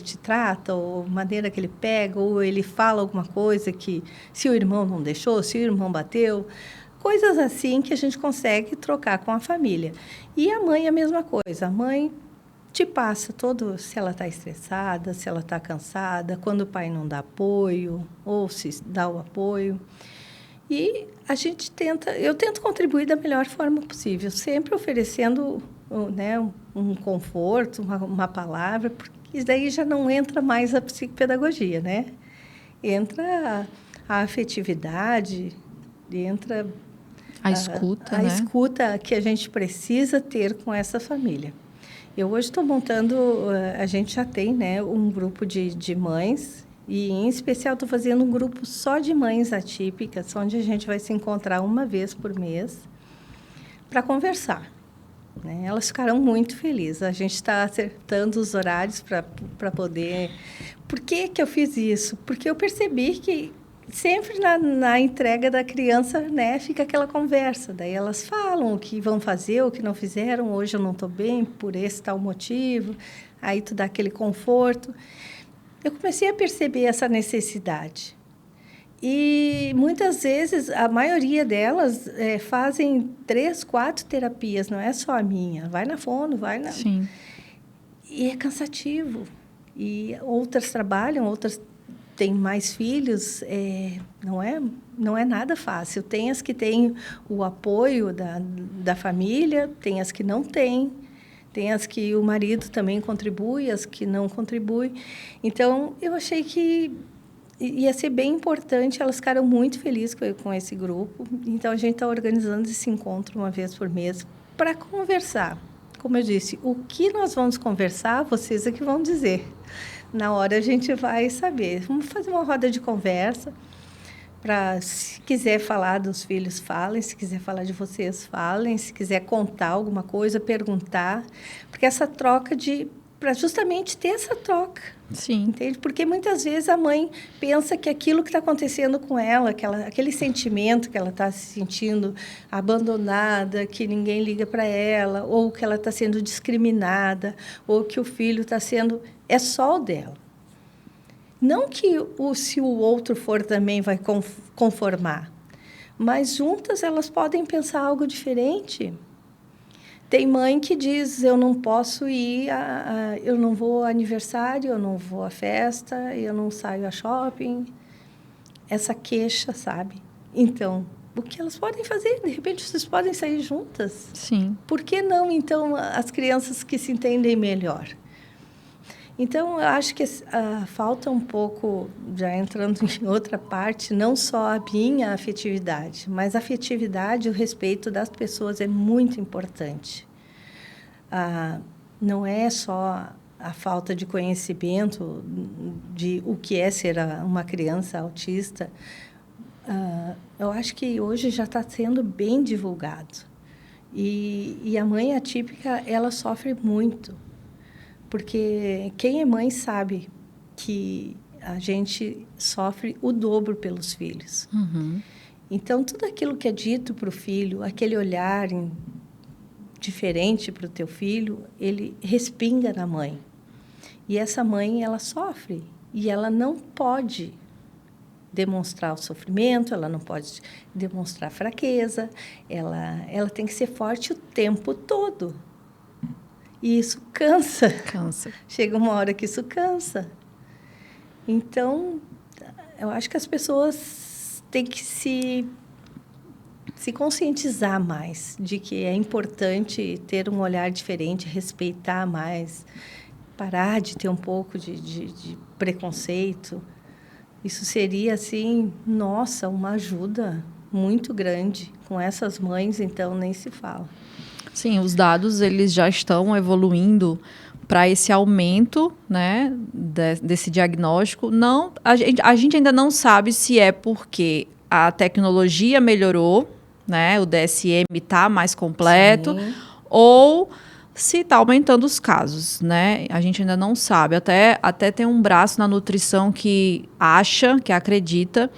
te trata, ou a maneira que ele pega, ou ele fala alguma coisa que, se o irmão não deixou, se o irmão bateu, coisas assim que a gente consegue trocar com a família. E a mãe é a mesma coisa. A mãe te passa se ela está estressada, se ela está cansada, quando o pai não dá apoio, ou se dá o apoio. E eu tento contribuir da melhor forma possível, sempre oferecendo, né, um conforto, uma palavra, porque isso daí já não entra mais a psicopedagogia, né? Entra a afetividade, entra A escuta, a né? escuta que a gente precisa ter com essa família. Eu hoje estou montando, a gente já tem, né, um grupo de mães, e em especial estou fazendo um grupo só de mães atípicas, onde a gente vai se encontrar uma vez por mês para conversar. Né? Elas ficaram muito felizes. A gente está acertando os horários para poder... Por que eu fiz isso? Porque eu percebi que sempre na entrega da criança, né, fica aquela conversa. Daí elas falam o que vão fazer, o que não fizeram. Hoje eu não estou bem por esse tal motivo. Aí tu dá aquele conforto. Eu comecei a perceber essa necessidade. E muitas vezes, a maioria delas fazem 3, 4 terapias, não é só a minha. Vai na fono, vai na... Sim. E é cansativo. E outras trabalham, outras têm mais filhos, não é nada fácil. Tem as que têm o apoio da família, tem as que não têm. Tem as que o marido também contribui, as que não contribuem. Então, eu achei que ia ser bem importante, elas ficaram muito felizes com esse grupo. Então, a gente está organizando esse encontro uma vez por mês para conversar. Como eu disse, o que nós vamos conversar, vocês é que vão dizer. Na hora a gente vai saber. Vamos fazer uma roda de conversa para, se quiser falar dos filhos, falem. Se quiser falar de vocês, falem. Se quiser contar alguma coisa, perguntar. Porque essa troca para justamente ter essa troca. Sim. Entende? Porque muitas vezes a mãe pensa que aquilo que está acontecendo com ela, aquele sentimento que ela está se sentindo abandonada, que ninguém liga para ela, ou que ela está sendo discriminada, ou que o filho está sendo... É só o dela. Não que se o outro for também vai conformar, mas juntas elas podem pensar algo diferente. Tem mãe que diz, eu não posso ir, eu não vou ao aniversário, eu não vou à festa, eu não saio a shopping. Essa queixa, sabe? Então, o que elas podem fazer? De repente, vocês podem sair juntas. Sim. Por que não, então, as crianças que se entendem melhor? Então, eu acho que falta um pouco, já entrando em outra parte, não só a minha afetividade, mas a afetividade, o respeito das pessoas é muito importante. Não é só a falta de conhecimento de o que é ser uma criança autista. Eu acho que hoje já está sendo bem divulgado. E a mãe atípica, ela sofre muito. Porque quem é mãe sabe que a gente sofre o dobro pelos filhos. Uhum. Então, tudo aquilo que é dito para o filho, aquele olhar diferente para o teu filho, ele respinga na mãe. E essa mãe, ela sofre. E ela não pode demonstrar o sofrimento, ela não pode demonstrar fraqueza, ela tem que ser forte o tempo todo. E isso cansa. Cansa. Chega uma hora que isso cansa. Então, eu acho que as pessoas têm que se conscientizar mais de que é importante ter um olhar diferente, respeitar mais, parar de ter um pouco de preconceito. Isso seria, assim, nossa, uma ajuda muito grande. Com essas mães, então, nem se fala. Sim, os dados eles já estão evoluindo para esse aumento, né, desse diagnóstico. Não, a gente ainda não sabe se é porque a tecnologia melhorou, né, o DSM está mais completo, Sim. ou se está aumentando os casos, né? A gente ainda não sabe. Até tem um braço na nutrição que acredita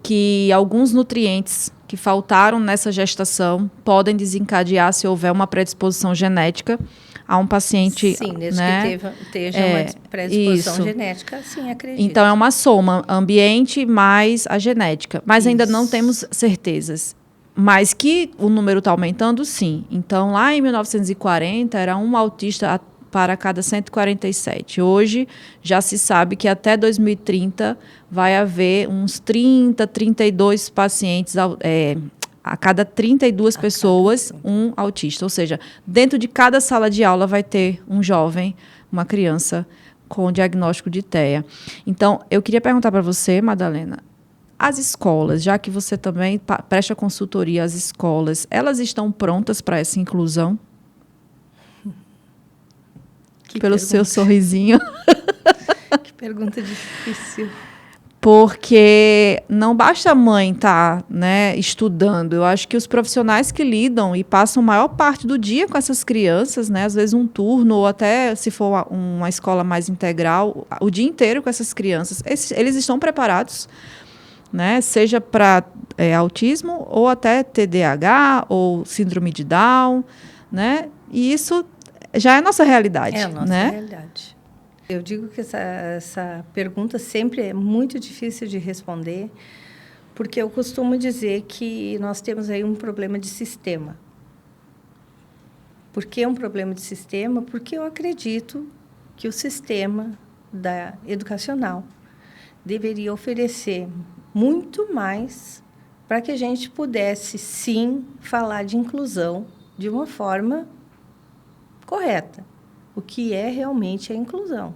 que alguns nutrientes que faltaram nessa gestação podem desencadear, se houver uma predisposição genética a um paciente. Sim, desde né? que esteja uma predisposição Isso. genética, sim, acredito. Então, é uma soma, ambiente mais a genética. Mas ainda não temos certezas. Mas que o número está aumentando, sim. Então, lá em 1940, era um autista para cada 147. Hoje, já se sabe que até 2030 vai haver uns 30, 32 pacientes, a cada 32 pessoas, um autista. Ou seja, dentro de cada sala de aula vai ter um jovem, uma criança com diagnóstico de TEA. Então, eu queria perguntar para você, Madalena, as escolas, já que você também presta consultoria às escolas, elas estão prontas para essa inclusão? Pelo seu sorrisinho. Que pergunta difícil. Porque não basta a mãe estar, né, estudando. Eu acho que os profissionais que lidam e passam a maior parte do dia com essas crianças, né, às vezes um turno, ou até se for uma escola mais integral, o dia inteiro com essas crianças, eles estão preparados, né, seja para autismo ou até TDAH ou síndrome de Down, né, e isso já é a nossa realidade. É a nossa realidade. Eu digo que essa pergunta sempre é muito difícil de responder, porque eu costumo dizer que nós temos aí um problema de sistema. Por que um problema de sistema? Porque eu acredito que o sistema educacional deveria oferecer muito mais para que a gente pudesse, sim, falar de inclusão de uma forma correta. O que é realmente a inclusão?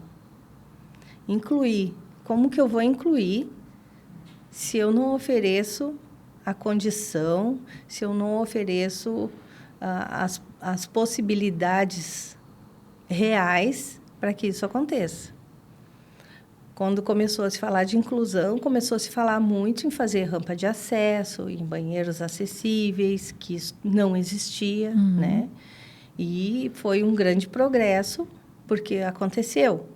Incluir. Como que eu vou incluir se eu não ofereço a condição, se eu não ofereço as possibilidades reais para que isso aconteça? Quando começou a se falar de inclusão, começou a se falar muito em fazer rampa de acesso, em banheiros acessíveis, que isso não existia, né? E foi um grande progresso, porque aconteceu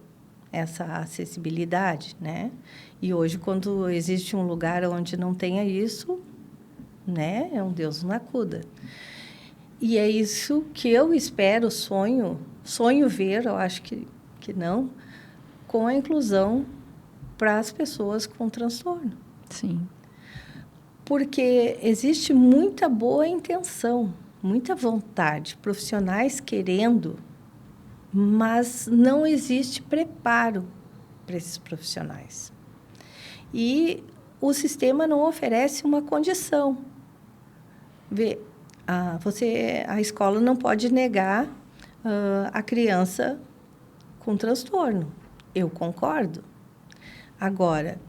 essa acessibilidade, né? E hoje, quando existe um lugar onde não tenha isso, né, é um Deus nos acuda. E é isso que eu espero, sonho ver, eu acho que não, com a inclusão para as pessoas com transtorno. Sim. Porque existe muita boa intenção, muita vontade, profissionais querendo, mas não existe preparo para esses profissionais. E o sistema não oferece uma condição. A escola não pode negar a criança com transtorno. Eu concordo. Agora,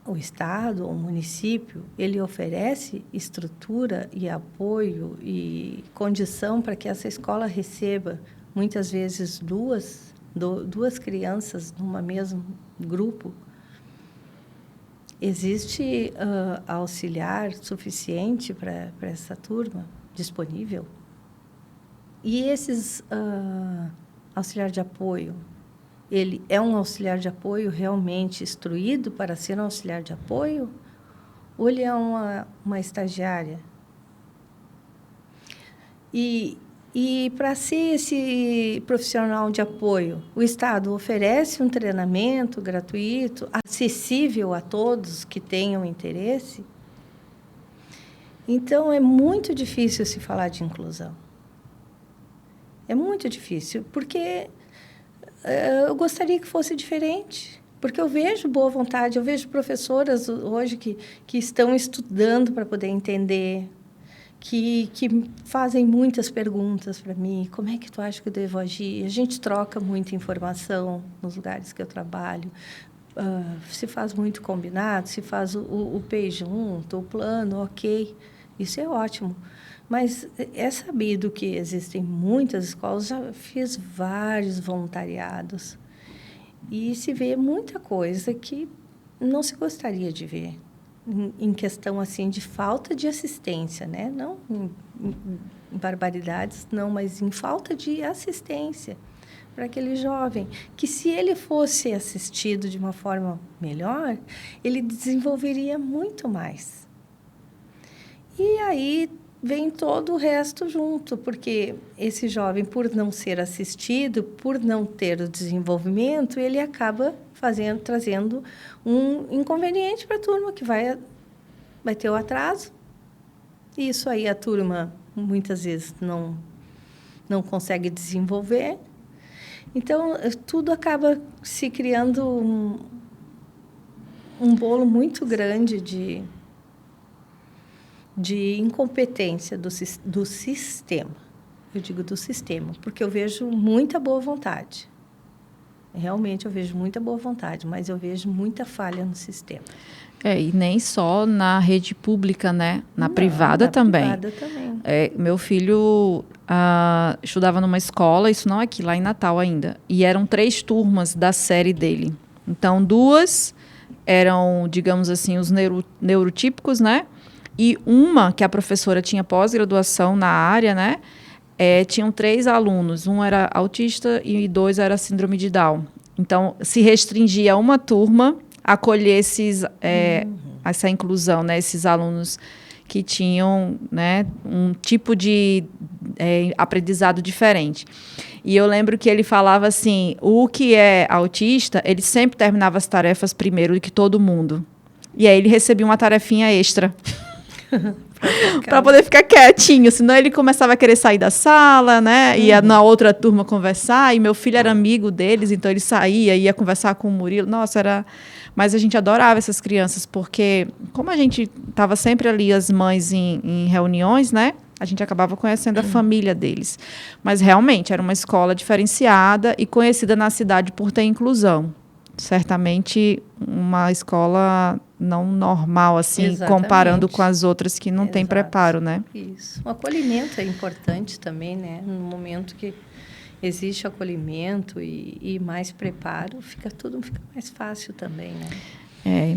o Estado, o município, ele oferece estrutura e apoio e condição para que essa escola receba, muitas vezes, duas crianças num mesmo grupo. Existe auxiliar suficiente para essa turma disponível? E esses auxiliar de apoio, ele é um auxiliar de apoio realmente instruído para ser um auxiliar de apoio? Ou ele é uma estagiária? E para ser esse profissional de apoio, o Estado oferece um treinamento gratuito, acessível a todos que tenham interesse? Então, é muito difícil se falar de inclusão. É muito difícil, porque eu gostaria que fosse diferente. Porque eu vejo boa vontade, eu vejo professoras hoje que estão estudando para poder entender, que fazem muitas perguntas para mim. Como é que tu acha que eu devo agir? A gente troca muita informação nos lugares que eu trabalho. Se faz muito combinado, se faz o P junto, o plano, ok. Isso é ótimo. Mas é sabido que existem muitas escolas, já fiz vários voluntariados, e se vê muita coisa que não se gostaria de ver, em questão assim de falta de assistência, né? Não em barbaridades, não, mas em falta de assistência para aquele jovem, que se ele fosse assistido de uma forma melhor, ele desenvolveria muito mais. E aí vem todo o resto junto, porque esse jovem, por não ser assistido, por não ter o desenvolvimento, ele acaba trazendo um inconveniente para a turma, que vai ter o atraso. E isso aí a turma, muitas vezes, não consegue desenvolver. Então, tudo acaba se criando um bolo muito grande de incompetência do sistema. Eu digo do sistema, porque eu vejo muita boa vontade. Realmente eu vejo muita boa vontade, mas eu vejo muita falha no sistema. E nem só na rede pública, né? Na privada também. Privada também. Meu filho estudava numa escola, isso não aqui, lá em Natal ainda. E eram 3 turmas da série dele. Então, 2 eram, digamos assim, os neurotípicos, né? E uma, que a professora tinha pós-graduação na área, né? Tinham 3 alunos. Um era autista e 2 era síndrome de Down. Então, se restringia a uma turma a acolher essa inclusão, né? Esses alunos que tinham, né, um tipo de aprendizado diferente. E eu lembro que ele falava assim, o que é autista, ele sempre terminava as tarefas primeiro do que todo mundo. E aí ele recebia uma tarefinha extra. Para poder ficar quietinho, senão ele começava a querer sair da sala, né? Ia na outra turma conversar, e meu filho era amigo deles, então ele saía, ia conversar com o Murilo. Nossa, era... Mas a gente adorava essas crianças, porque como a gente estava sempre ali, as mães em reuniões, né? A gente acabava conhecendo a família deles. Mas realmente era uma escola diferenciada e conhecida na cidade por ter inclusão. Certamente uma escola não normal, assim, Exatamente. Comparando com as outras que não têm preparo, né? Isso. O acolhimento é importante também, né? No momento que existe acolhimento e mais preparo, tudo fica mais fácil também, né?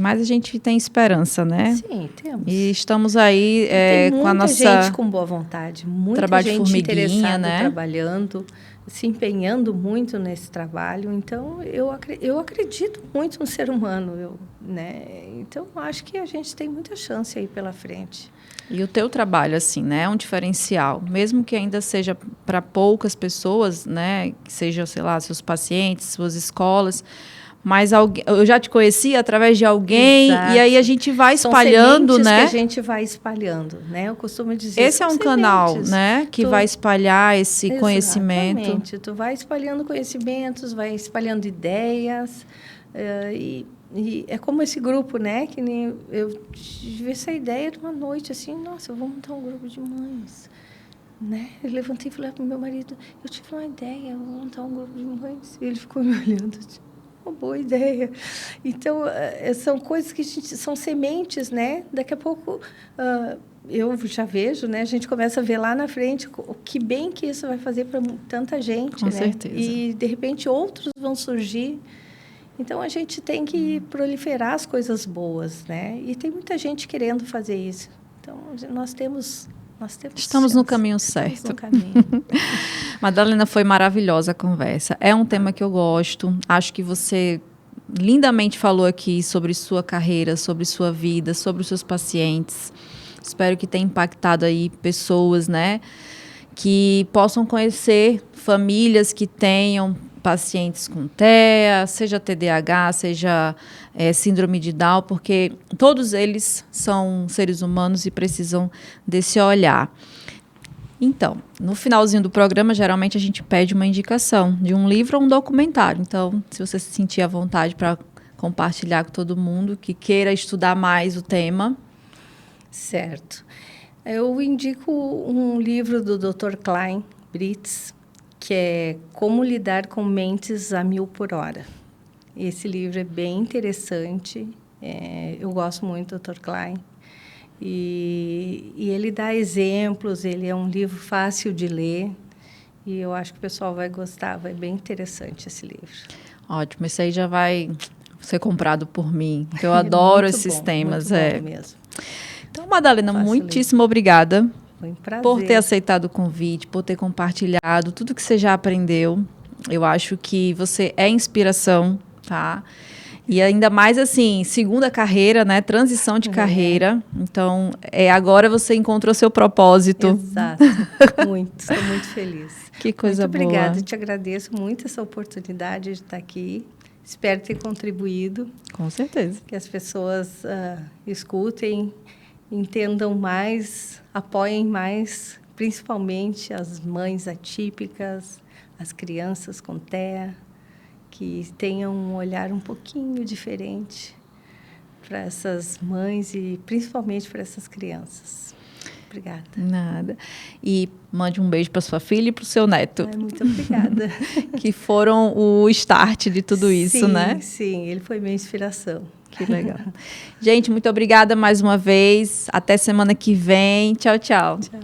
Mas a gente tem esperança, né? Sim, temos. E estamos aí com a nossa... Muita gente com boa vontade, muita trabalho de gente formiguinha, interessada, né? Trabalhando, se empenhando muito nesse trabalho. Então, eu acredito muito no ser humano, né? Então, acho que a gente tem muita chance aí pela frente. E o teu trabalho, assim, né, é um diferencial, mesmo que ainda seja para poucas pessoas, né, que sejam, sei lá, seus pacientes, suas escolas, mas eu já te conhecia através de alguém. Exato. E aí a gente vai espalhando, São sementes, né? Que a gente vai espalhando, né? Eu costumo dizer. Esse é um canal, né? Que vai espalhar esse conhecimento. Exatamente. Tu vai espalhando conhecimentos, vai espalhando ideias e é como esse grupo, né? Que nem eu tive essa ideia de uma noite assim, nossa, eu vou montar um grupo de mães, né? Eu levantei e falei para o meu marido, eu tive uma ideia, eu vou montar um grupo de mães. E ele ficou me olhando, tipo, uma boa ideia. Então, são coisas que são sementes, né? Daqui a pouco, eu já vejo, né? A gente começa a ver lá na frente o que bem que isso vai fazer para tanta gente, Com né? certeza. E, de repente, outros vão surgir. Então, a gente tem que proliferar as coisas boas, né? E tem muita gente querendo fazer isso. Então, nós temos nós temos Estamos chance. no caminho certo. Estamos no caminho. Madalena, foi maravilhosa a conversa. É um tema que eu gosto. Acho que você lindamente falou aqui sobre sua carreira, sobre sua vida, sobre os seus pacientes. Espero que tenha impactado aí pessoas, né? Que possam conhecer famílias que tenham pacientes com TEA, seja TDAH, seja síndrome de Down, porque todos eles são seres humanos e precisam desse olhar. Então, no finalzinho do programa, geralmente a gente pede uma indicação de um livro ou um documentário. Então, se você se sentir à vontade para compartilhar com todo mundo que queira estudar mais o tema. Certo. Eu indico um livro do Dr. Klein Britz, que é Como Lidar com Mentes a 1000 por Hora. Esse livro é bem interessante. Eu gosto muito do Dr. Klein. E ele dá exemplos, ele é um livro fácil de ler. E eu acho que o pessoal vai gostar, vai bem interessante esse livro. Ótimo, esse aí já vai ser comprado por mim, porque eu adoro esses temas. Muito bom mesmo. Então, Madalena, muitíssimo obrigada. Foi um prazer. Por ter aceitado o convite, por ter compartilhado tudo que você já aprendeu. Eu acho que você é inspiração, tá? E ainda mais assim, segunda carreira, né? Transição de carreira. Então, agora você encontrou seu propósito. Exato. Estou muito feliz. Que coisa boa. Muito obrigada, te agradeço muito essa oportunidade de estar aqui. Espero ter contribuído. Com certeza. Que as pessoas escutem, entendam mais, apoiem mais, principalmente as mães atípicas, as crianças com TEA, que tenham um olhar um pouquinho diferente para essas mães e principalmente para essas crianças. Obrigada. Nada. E mande um beijo para sua filha e para o seu neto. Muito obrigada. Que foram o start de tudo isso, né? Sim, ele foi minha inspiração. Que legal. Gente, muito obrigada mais uma vez. Até semana que vem. Tchau, tchau. Tchau.